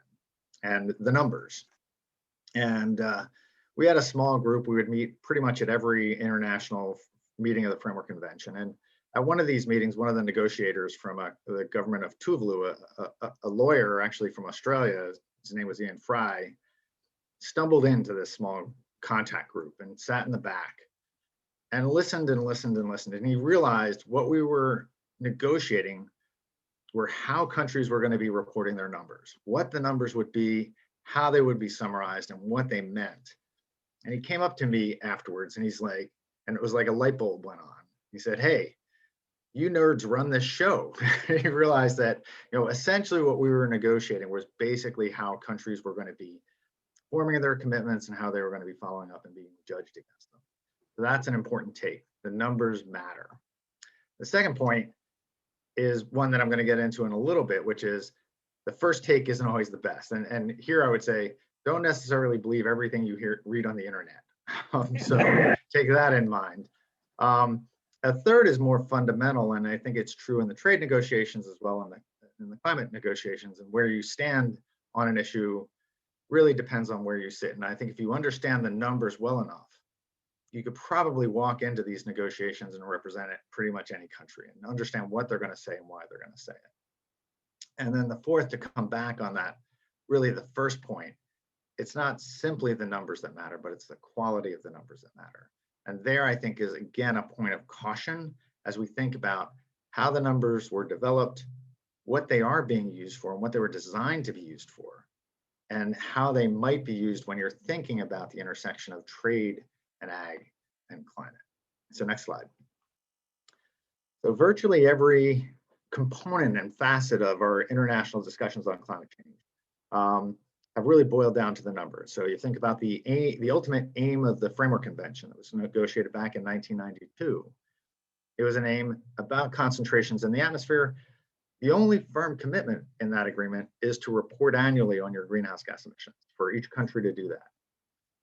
and the numbers. And we had a small group. We would meet pretty much at every international meeting of the Framework Convention. And at one of these meetings, one of the negotiators from the government of Tuvalu, a lawyer actually from Australia, his name was Ian Fry, stumbled into this small contact group and sat in the back and listened and listened and listened. And he realized what we were negotiating were how countries were going to be reporting their numbers, what the numbers would be, how they would be summarized, and what they meant. And he came up to me afterwards and he's like, and it was like a light bulb went on. He said, "Hey, you nerds run this show." He realized that, essentially what we were negotiating was basically how countries were going to be forming their commitments and how they were going to be following up and being judged against them. So that's an important take. The numbers matter. The second point is one that I'm going to get into in a little bit, which is the first take isn't always the best. And here I would say, don't necessarily believe everything you read on the internet. So take that in mind. A third is more fundamental, and I think it's true in the trade negotiations as well in the climate negotiations, and where you stand on an issue really depends on where you sit. And I think if you understand the numbers well enough, you could probably walk into these negotiations and represent it pretty much any country and understand what they're going to say and why they're going to say it. And then the fourth, to come back on that, really the first point, it's not simply the numbers that matter, but it's the quality of the numbers that matter. And there, I think, is again a point of caution as we think about how the numbers were developed, what they are being used for, and what they were designed to be used for, and how they might be used when you're thinking about the intersection of trade and ag and climate. So next slide. So virtually every component and facet of our international discussions on climate change have really boiled down to the numbers. So you think about the ultimate aim of the Framework Convention that was negotiated back in 1992. It was an aim about concentrations in the atmosphere. The only firm commitment in that agreement is to report annually on your greenhouse gas emissions, for each country to do that.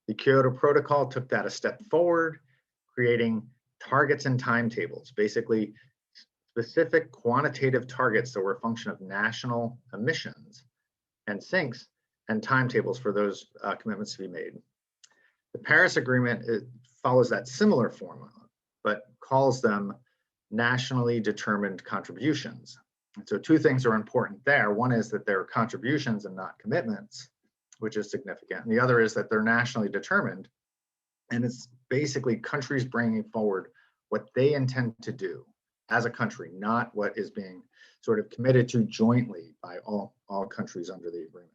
The Kyoto Protocol took that a step forward, creating targets and timetables, basically specific quantitative targets that were a function of national emissions and sinks and timetables for those commitments to be made. The Paris Agreement, it follows that similar formula, but calls them nationally determined contributions. And so two things are important there. One is that they're contributions and not commitments, which is significant. And the other is that they're nationally determined. And it's basically countries bringing forward what they intend to do as a country, not what is being sort of committed to jointly by all countries under the agreement.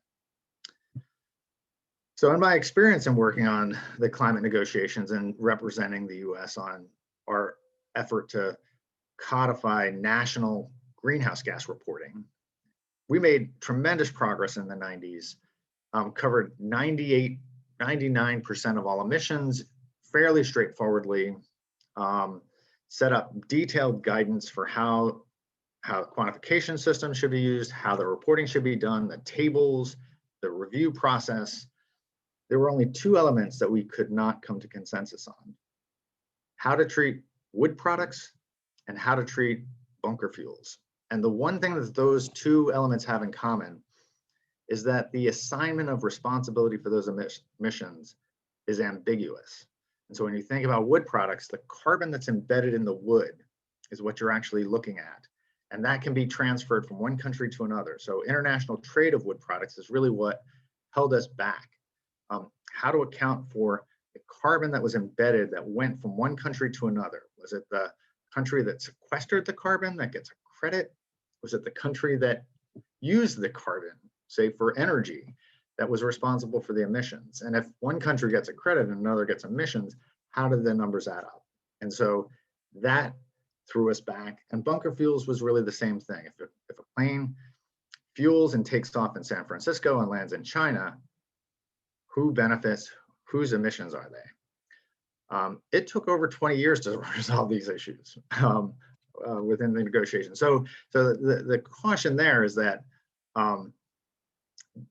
So in my experience in working on the climate negotiations and representing the US on our effort to codify national greenhouse gas reporting, we made tremendous progress in the 90s, covered 99% of all emissions fairly straightforwardly, set up detailed guidance for how quantification systems should be used, how the reporting should be done, the tables, the review process. There were only two elements that we could not come to consensus on: how to treat wood products and how to treat bunker fuels. And the one thing that those two elements have in common is that the assignment of responsibility for those emissions is ambiguous. And so when you think about wood products, the carbon that's embedded in the wood is what you're actually looking at. And that can be transferred from one country to another. So international trade of wood products is really what held us back. How to account for the carbon that was embedded that went from one country to another. Was it the country that sequestered the carbon that gets a credit? Was it the country that used the carbon, say for energy, that was responsible for the emissions? And if one country gets a credit and another gets emissions, how did the numbers add up? And so that threw us back. And bunker fuels was really the same thing. If a plane fuels and takes off in San Francisco and lands in China, who benefits? Whose emissions are they? It took over 20 years to resolve these issues within the negotiation. So the caution there is that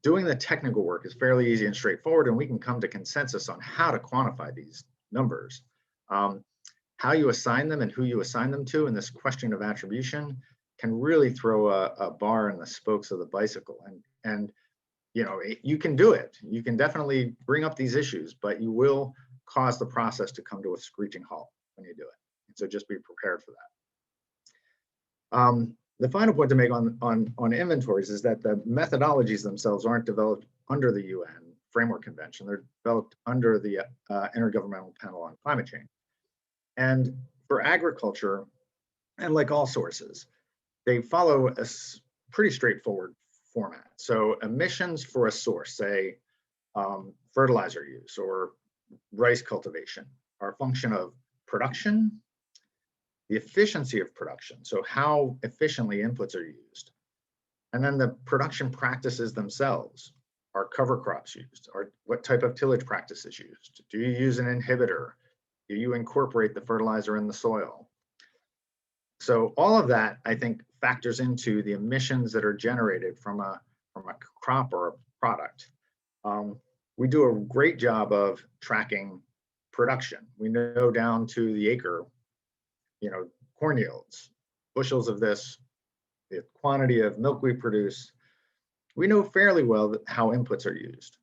doing the technical work is fairly easy and straightforward, and we can come to consensus on how to quantify these numbers. How you assign them and who you assign them to, and this question of attribution can really throw a bar in the spokes of the bicycle. And you can do it. You can definitely bring up these issues, but you will cause the process to come to a screeching halt when you do it. And so just be prepared for that. The final point to make on inventories is that the methodologies themselves aren't developed under the UN Framework Convention. They're developed under the Intergovernmental Panel on Climate Change. And for agriculture, and like all sources, they follow a pretty straightforward format. So emissions for a source, say fertilizer use or rice cultivation, are a function of production, the efficiency of production, so how efficiently inputs are used, and then the production practices themselves. Are cover crops used? Or what type of tillage practice is used? Do you use an inhibitor? Do you incorporate the fertilizer in the soil? So all of that, I think, factors into the emissions that are generated from a crop or a product. We do a great job of tracking production. We know down to the acre, corn yields, bushels of this, the quantity of milk we produce. We know fairly well how inputs are used.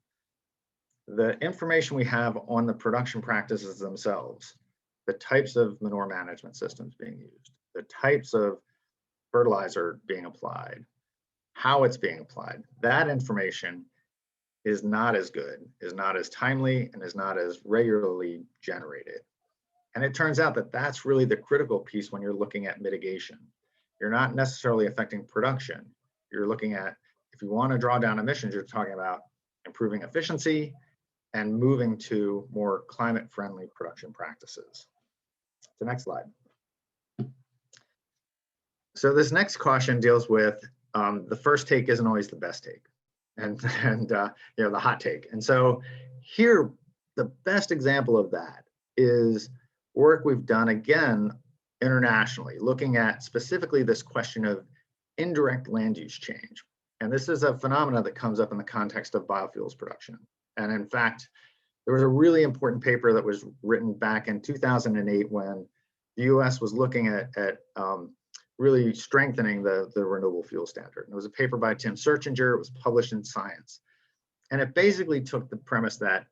The information we have on the production practices themselves, the types of manure management systems being used, the types of fertilizer being applied, how it's being applied, that information is not as good, is not as timely, and is not as regularly generated. And it turns out that that's really the critical piece when you're looking at mitigation. You're not necessarily affecting production. You're looking at, if you want to draw down emissions, you're talking about improving efficiency and moving to more climate-friendly production practices. The next slide. So this next caution deals with the first take isn't always the best take, and the hot take. And so here, the best example of that is work we've done again internationally, looking at specifically this question of indirect land use change. And this is a phenomenon that comes up in the context of biofuels production. And in fact, there was a really important paper that was written back in 2008 when the US was looking at really strengthening the renewable fuel standard. And it was a paper by Tim Searchinger. It was published in Science. And it basically took the premise that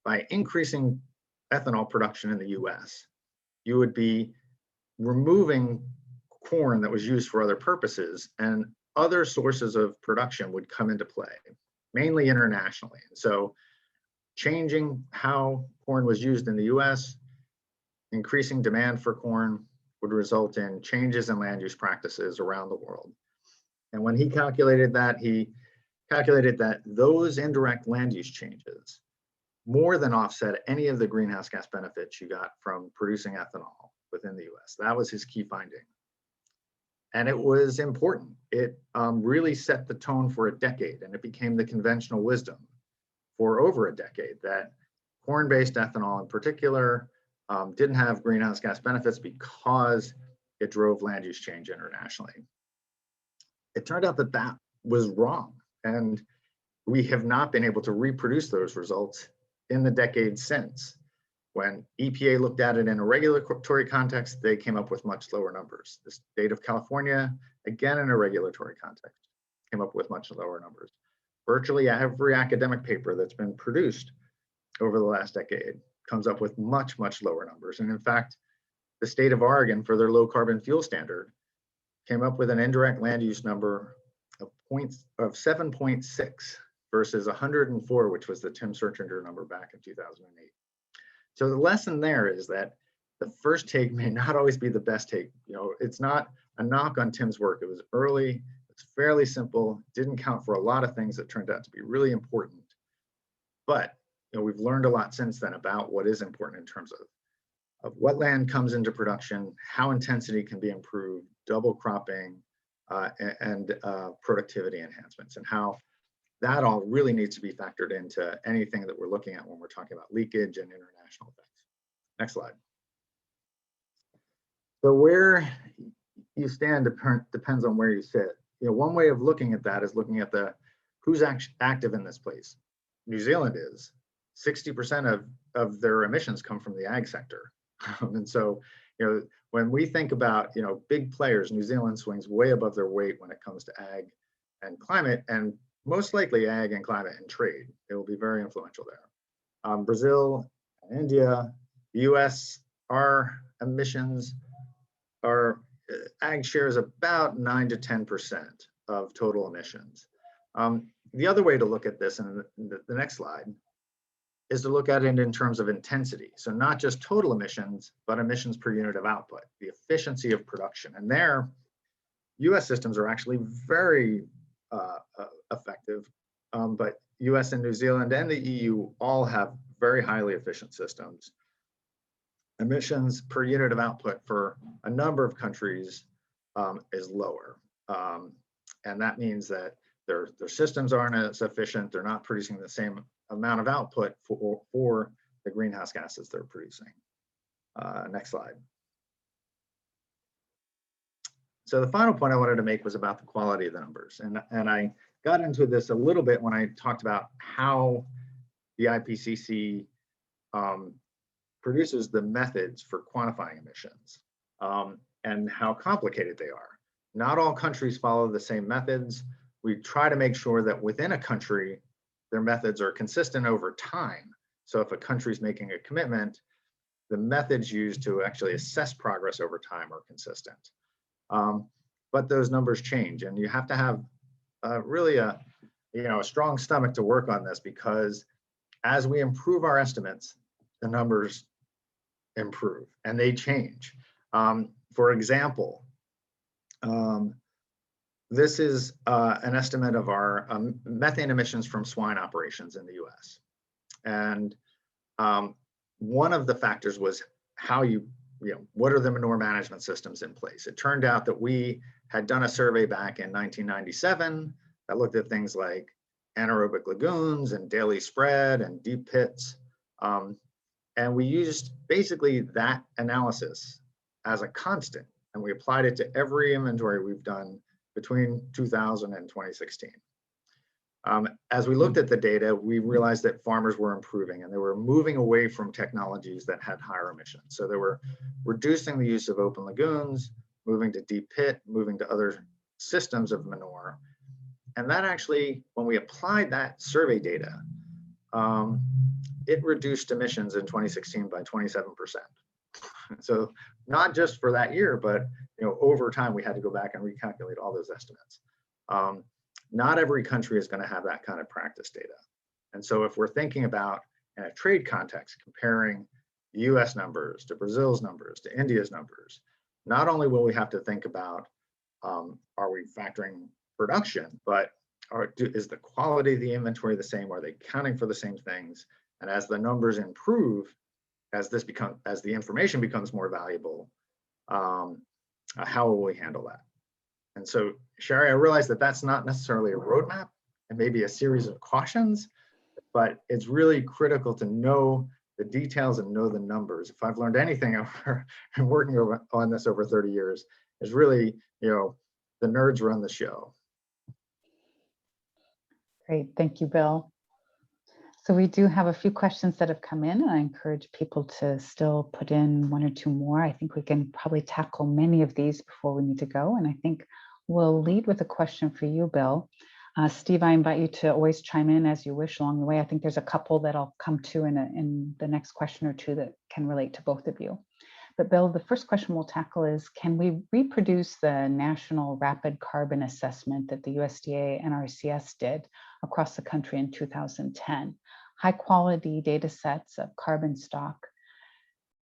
by increasing ethanol production in the US, you would be removing corn that was used for other purposes, and other sources of production would come into play, mainly internationally. And so changing how corn was used in the US, increasing demand for corn, would result in changes in land use practices around the world. And when he calculated that those indirect land use changes more than offset any of the greenhouse gas benefits you got from producing ethanol within the US. That was his key finding. And it was important. It really set the tone for a decade, and it became the conventional wisdom for over a decade that corn-based ethanol in particular didn't have greenhouse gas benefits because it drove land use change internationally. It turned out that that was wrong, and we have not been able to reproduce those results in the decades since. When EPA looked at it in a regulatory context, they came up with much lower numbers. The state of California, again in a regulatory context, came up with much lower numbers. Virtually every academic paper that's been produced over the last decade comes up with much, much lower numbers. And in fact, the state of Oregon, for their low carbon fuel standard, came up with an indirect land use number of 7.6 versus 104, which was the Tim Searchinger number back in 2008. So the lesson there is that the first take may not always be the best take. It's not a knock on Tim's work. It was early, it's fairly simple, didn't count for a lot of things that turned out to be really important. But we've learned a lot since then about what is important in terms of what land comes into production, how intensity can be improved, double cropping, and productivity enhancements, and how that all really needs to be factored into anything that we're looking at when we're talking about leakage and international effects. Next slide. So where you stand depends on where you sit. One way of looking at that is looking at who's active in this place. New Zealand is. 60% of their emissions come from the ag sector. And so, when we think about, big players, New Zealand swings way above their weight when it comes to ag and climate. And most likely ag and climate and trade. It will be very influential there. Brazil, India, the US, our emissions are, ag shares about 9 to 10% of total emissions. The other way to look at this, in the next slide, is to look at it in terms of intensity. So not just total emissions, but emissions per unit of output, the efficiency of production. And there, US systems are actually very effective, but US and New Zealand and the EU all have very highly efficient systems. Emissions per unit of output for a number of countries is lower. And that means that their systems aren't as efficient. They're not producing the same amount of output for the greenhouse gases they're producing. Next slide. So the final point I wanted to make was about the quality of the numbers. And I got into this a little bit when I talked about how the IPCC produces the methods for quantifying emissions and how complicated they are. Not all countries follow the same methods. We try to make sure that within a country, their methods are consistent over time. So if a country is making a commitment, the methods used to actually assess progress over time are consistent. But those numbers change, and you have to have really a strong stomach to work on this, because as we improve our estimates, the numbers improve and they change. For example, this is an estimate of our methane emissions from swine operations in the US. And one of the factors was how what are the manure management systems in place? It turned out that we had done a survey back in 1997 that looked at things like anaerobic lagoons and daily spread and deep pits. And we used basically that analysis as a constant, and we applied it to every inventory we've done between 2000 and 2016. As we looked at the data, we realized that farmers were improving and they were moving away from technologies that had higher emissions. So they were reducing the use of open lagoons, moving to deep pit, moving to other systems of manure. And that actually, when we applied that survey data, it reduced emissions in 2016 by 27%. So not just for that year, but over time, we had to go back and recalculate all those estimates. Not every country is going to have that kind of practice data. And so if we're thinking about, in a trade context, comparing US numbers to Brazil's numbers to India's numbers, not only will we have to think about, are we factoring production, but is the quality of the inventory the same? Are they counting for the same things? And as the numbers improve, as the information becomes more valuable, how will we handle that? And so, Sherry, I realize that that's not necessarily a roadmap and maybe a series of cautions, but it's really critical to know the details and know the numbers. If I've learned anything over working on this over 30 years, is really, the nerds run the show. Great, thank you, Bill. So we do have a few questions that have come in, and I encourage people to still put in one or two more. I think we can probably tackle many of these before we need to go. And I think we'll lead with a question for you, Bill. Steve, I invite you to always chime in as you wish along the way. I think there's a couple that I'll come to in the next question or two that can relate to both of you. But Bill, the first question we'll tackle is, can we reproduce the National Rapid Carbon Assessment that the USDA NRCS did across the country in 2010? High quality data sets of carbon stock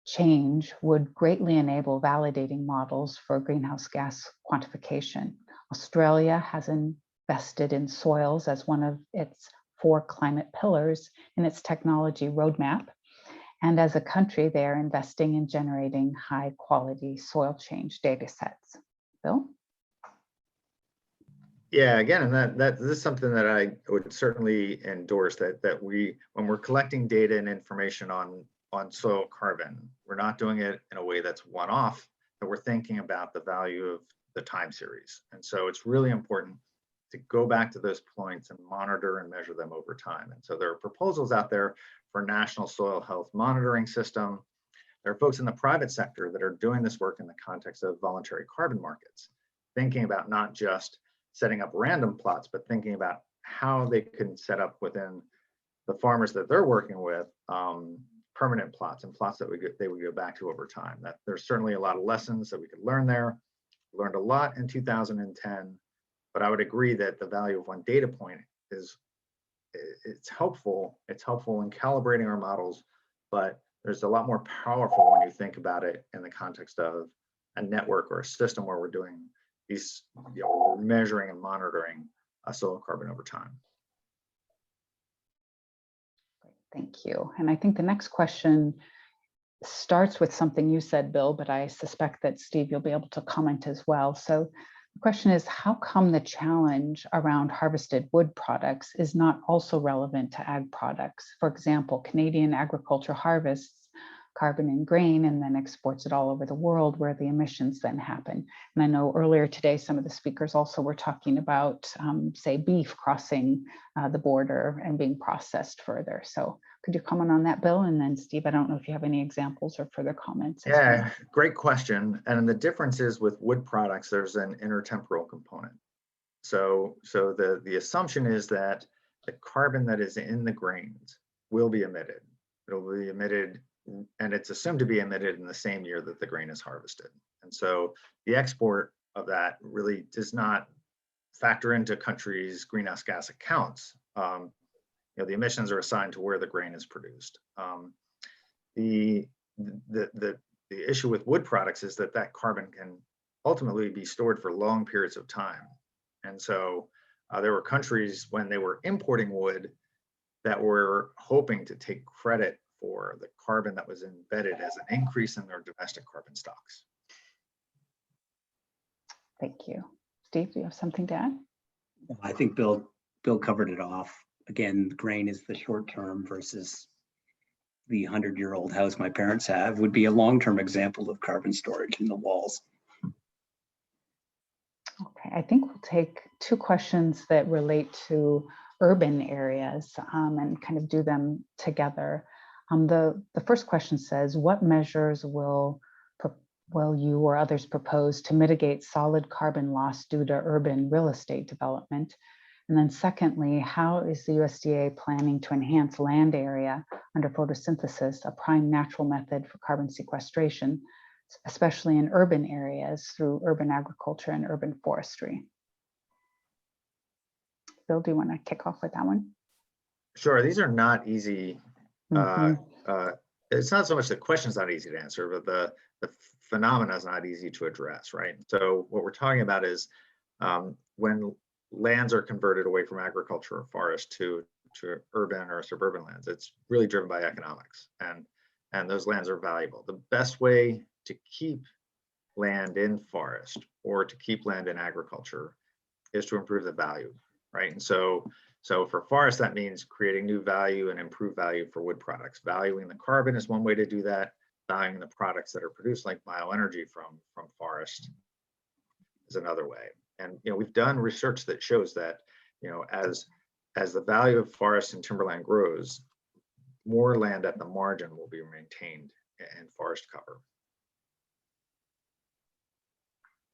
change would greatly enable validating models for greenhouse gas quantification. Australia has invested in soils as one of its 4 climate pillars in its technology roadmap. And as a country, they are investing in generating high quality soil change data sets. Bill? Yeah, again, and this is something that I would certainly endorse, that we, when we're collecting data and information on soil carbon, we're not doing it in a way that's one-off, but we're thinking about the value of the time series. And so it's really important to go back to those points and monitor and measure them over time. And so there are proposals out there for a national soil health monitoring system. There are folks in the private sector that are doing this work in the context of voluntary carbon markets, thinking about not just setting up random plots, but thinking about how they can set up within the farmers that they're working with permanent plots and plots that they would go back to over time. That there's certainly a lot of lessons that we could learn there. We learned a lot in 2010, but I would agree that the value of one data point is it's helpful. It's helpful in calibrating our models, but there's a lot more powerful when you think about it in the context of a network or a system where we're doing these, we're measuring and monitoring soil carbon over time. Thank you. And I think the next question starts with something you said, Bill, but I suspect that Steve, you'll be able to comment as well. So the question is, how come the challenge around harvested wood products is not also relevant to ag products? For example, Canadian agriculture harvests carbon in grain and then exports it all over the world where the emissions then happen. And I know earlier today, some of the speakers also were talking about, say, beef crossing the border and being processed further. So could you comment on that, Bill? And then Steve, I don't know if you have any examples or further comments. Yeah, great question. And the difference is with wood products, there's an intertemporal component. So the assumption is that the carbon that is in the grains will be emitted. It'll be emitted, and it's assumed to be emitted in the same year that the grain is harvested. And so the export of that really does not factor into countries' greenhouse gas accounts. The emissions are assigned to where the grain is produced. The issue with wood products is that carbon can ultimately be stored for long periods of time. And so there were countries when they were importing wood that were hoping to take credit for the carbon that was embedded as an increase in their domestic carbon stocks. Thank you. Steve, do you have something to add? I think Bill covered it off. Again, grain is the short term versus the 100-year-old house my parents have would be a long-term example of carbon storage in the walls. Okay, I think we'll take two questions that relate to urban areas and kind of do them together. The first question says, what measures will you or others propose to mitigate solid carbon loss due to urban real estate development? And then secondly, how is the USDA planning to enhance land area under photosynthesis, a prime natural method for carbon sequestration, especially in urban areas through urban agriculture and urban forestry? Bill, do you want to kick off with that one? Sure, these are not easy. Mm-hmm. It's not so much the question's not easy to answer, but the phenomena is not easy to address, right? So what we're talking about is when lands are converted away from agriculture or forest to urban or suburban lands, it's really driven by economics, and those lands are valuable. The best way to keep land in forest or to keep land in agriculture is to improve the value, right? And so for forest, that means creating new value and improved value for wood products. Valuing the carbon is one way to do that. Valuing the products that are produced, like bioenergy from forest, is another way. And we've done research that shows that as the value of forest and timberland grows, more land at the margin will be maintained in forest cover.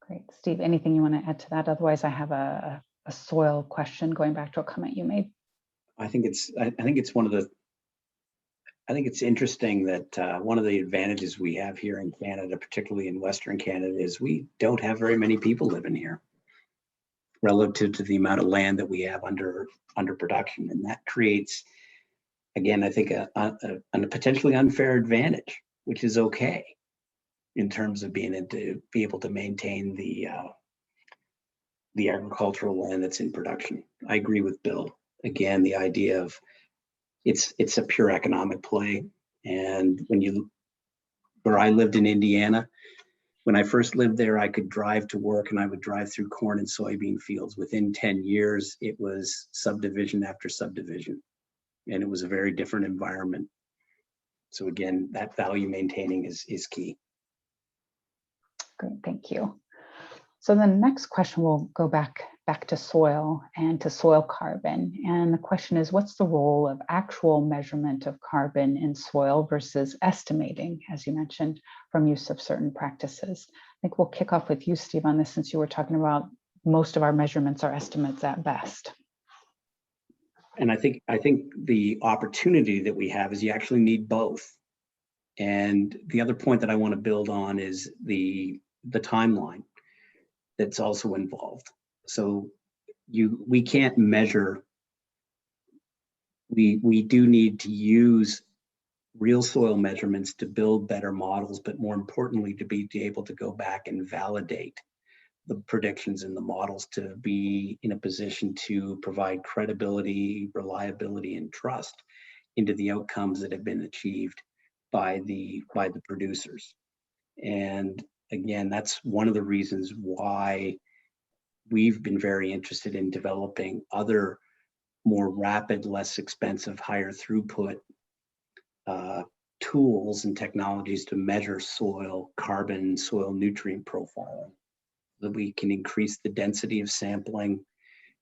Great, Steve. Anything you want to add to that? Otherwise, I have a soil question going back to a comment you made. I think it's interesting that one of the advantages we have here in Canada, particularly in Western Canada, is we don't have very many people living here relative to the amount of land that we have under production. And that creates, again, I think a potentially unfair advantage, which is okay in terms of being able to maintain the agricultural land that's in production. I agree with Bill. Again, the idea of it's a pure economic play. And where I lived in Indiana, when I first lived there, I could drive to work and I would drive through corn and soybean fields. Within 10 years, it was subdivision after subdivision, and it was a very different environment. So again, that value maintaining is key. Great, thank you. So the next question will go back to soil and to soil carbon. And the question is, what's the role of actual measurement of carbon in soil versus estimating, as you mentioned, from use of certain practices? I think we'll kick off with you, Steve, on this, since you were talking about most of our measurements are estimates at best. And I think the opportunity that we have is you actually need both. And the other point that I want to build on is the timeline that's also involved. So we can't measure. We do need to use real soil measurements to build better models, but more importantly, to be able to go back and validate the predictions in the models, to be in a position to provide credibility, reliability, and trust into the outcomes that have been achieved by the producers. And again, that's one of the reasons why we've been very interested in developing other more rapid, less expensive, higher throughput tools and technologies to measure soil carbon, soil nutrient profiling, that we can increase the density of sampling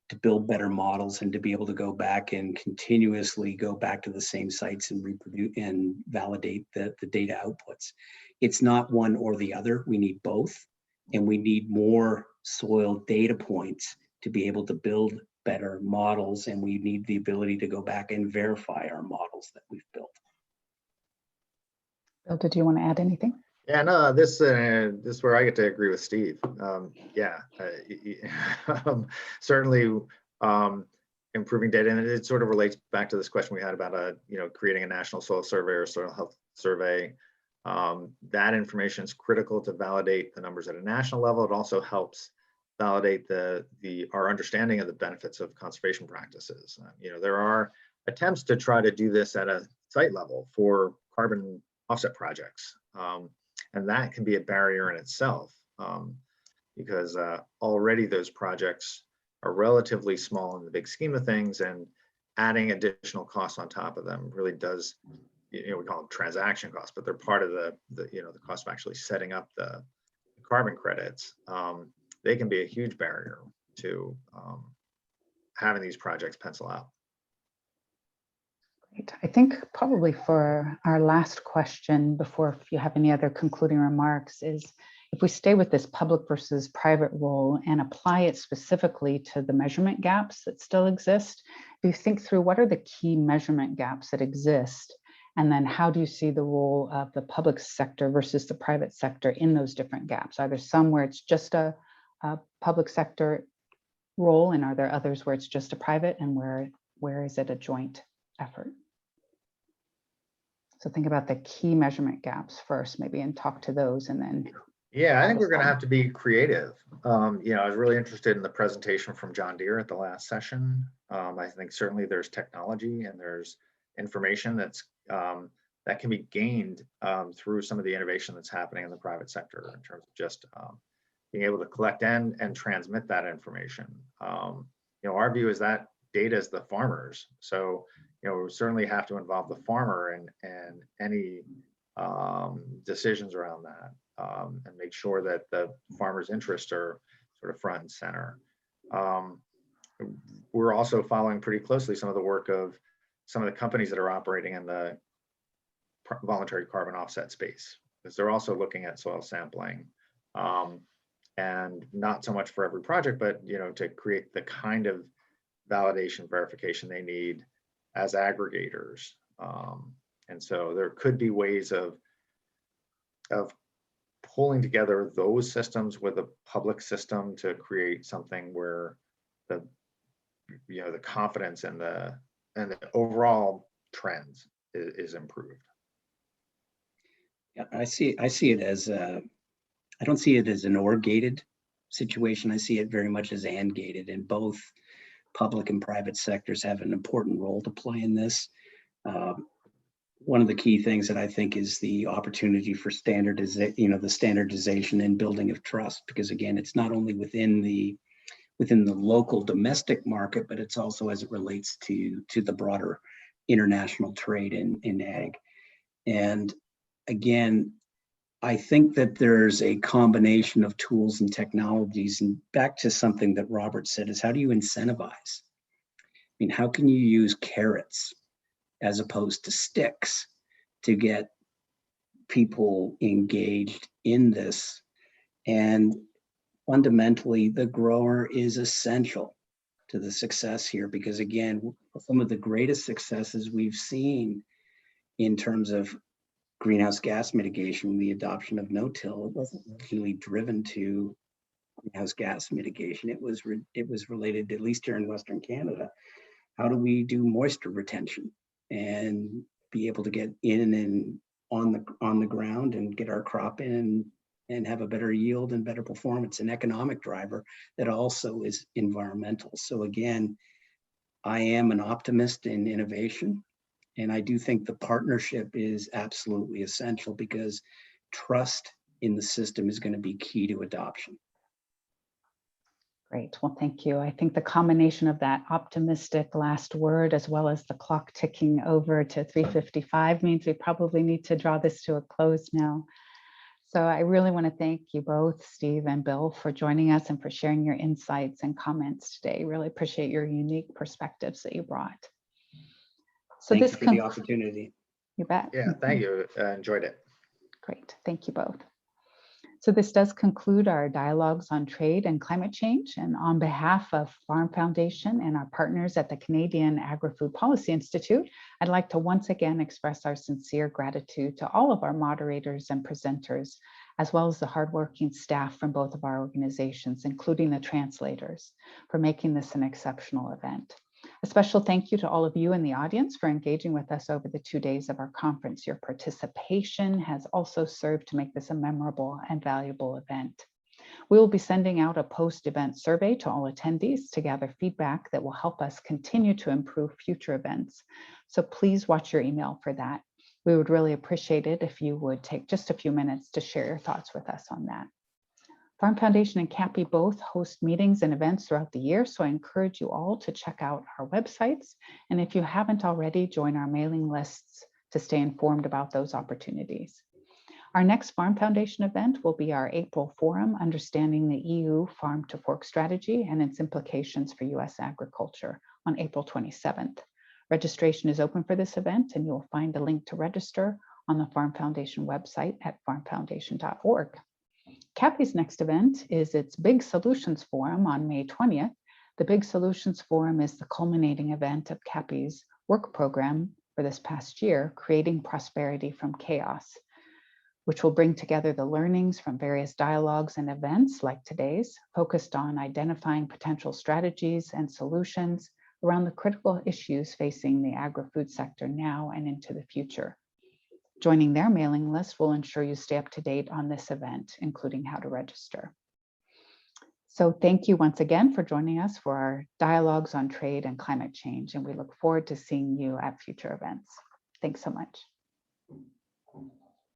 to build better models and to be able to go back and continuously go back to the same sites and reproduce and validate the data outputs. It's not one or the other. We need both, and we need more soil data points to be able to build better models, and we need the ability to go back and verify our models that we've built. Bill, did you want to add anything? Yeah, no, this is where I get to agree with Steve. Certainly improving data, and it sort of relates back to this question we had about creating a national soil survey or soil health survey. That information is critical to validate the numbers at a national level. It also helps validate our understanding of the benefits of conservation practices. There are attempts to try to do this at a site level for carbon offset projects. And that can be a barrier in itself, because already those projects are relatively small in the big scheme of things, and adding additional costs on top of them really does, we call them transaction costs, but they're part of the cost of actually setting up the carbon credits. They can be a huge barrier to having these projects pencil out. Great. I think probably for our last question, before if you have any other concluding remarks, is if we stay with this public versus private role and apply it specifically to the measurement gaps that still exist, if you think through what are the key measurement gaps that exist, and then how do you see the role of the public sector versus the private sector in those different gaps? Are there some where it's just a public sector role, and are there others where it's just a private, and where is it a joint effort? So think about the key measurement gaps first, maybe, and talk to those, and then. Yeah, I think we're going to have to be creative. I was really interested in the presentation from John Deere at the last session. I think certainly there's technology and there's information that can be gained through some of the innovation that's happening in the private sector in terms of just being able to collect and transmit that information. Our view is that data is the farmers. So, we certainly have to involve the farmer and any decisions around that, and make sure that the farmer's interests are sort of front and center. We're also following pretty closely some of the work of some of the companies that are operating in the voluntary carbon offset space, because they're also looking at soil sampling, and not so much for every project, but to create the kind of validation verification they need as aggregators. And so there could be ways of pulling together those systems with a public system to create something where the confidence and the overall trends is improved. Yeah, I see it as I don't see it as an or gated situation. I see it very much as and gated, and both public and private sectors have an important role to play in this. One of the key things that I think is the opportunity for the standardization and building of trust, because again, it's not only within the local domestic market, but it's also as it relates to the broader international trade in ag. And again, I think that there's a combination of tools and technologies, and back to something that Robert said, is how do you incentivize? I mean, how can you use carrots as opposed to sticks to get people engaged in this? And fundamentally, the grower is essential to the success here, because again, some of the greatest successes we've seen in terms of greenhouse gas mitigation, the adoption of no-till, it wasn't really driven to greenhouse gas mitigation. It was related, at least here in Western Canada, how do we do moisture retention and be able to get in and on the ground and get our crop in and have a better yield and better performance, an economic driver that also is environmental. So again, I am an optimist in innovation, and I do think the partnership is absolutely essential, because trust in the system is going to be key to adoption. Great. Well, thank you. I think the combination of that optimistic last word, as well as the clock ticking over to 3:55, means we probably need to draw this to a close now. So I really want to thank you both, Steve and Bill, for joining us and for sharing your insights and comments today. Really appreciate your unique perspectives that you brought. So Thank you for the opportunity. You bet. Yeah, thank you. Enjoyed it. Great. Thank you both. So this does conclude our dialogues on trade and climate change. And on behalf of Farm Foundation and our partners at the Canadian Agri-Food Policy Institute, I'd like to once again express our sincere gratitude to all of our moderators and presenters, as well as the hardworking staff from both of our organizations, including the translators, for making this an exceptional event. A special thank you to all of you in the audience for engaging with us over the 2 days of our conference. Your participation has also served to make this a memorable and valuable event. We will be sending out a post-event survey to all attendees to gather feedback that will help us continue to improve future events. So please watch your email for that. We would really appreciate it if you would take just a few minutes to share your thoughts with us on that. Farm Foundation and CAPI both host meetings and events throughout the year, so I encourage you all to check out our websites. And if you haven't already, join our mailing lists to stay informed about those opportunities. Our next Farm Foundation event will be our April forum, Understanding the EU Farm to Fork Strategy and its Implications for US Agriculture, on April 27th. Registration is open for this event, and you'll find a link to register on the Farm Foundation website at farmfoundation.org. CAPI's next event is its Big Solutions Forum on May 20th. The Big Solutions Forum is the culminating event of CAPI's work program for this past year, Creating Prosperity from Chaos, which will bring together the learnings from various dialogues and events like today's, focused on identifying potential strategies and solutions around the critical issues facing the agri-food sector now and into the future. Joining their mailing list will ensure you stay up to date on this event, including how to register. So thank you once again for joining us for our dialogues on trade and climate change, and we look forward to seeing you at future events. Thanks so much.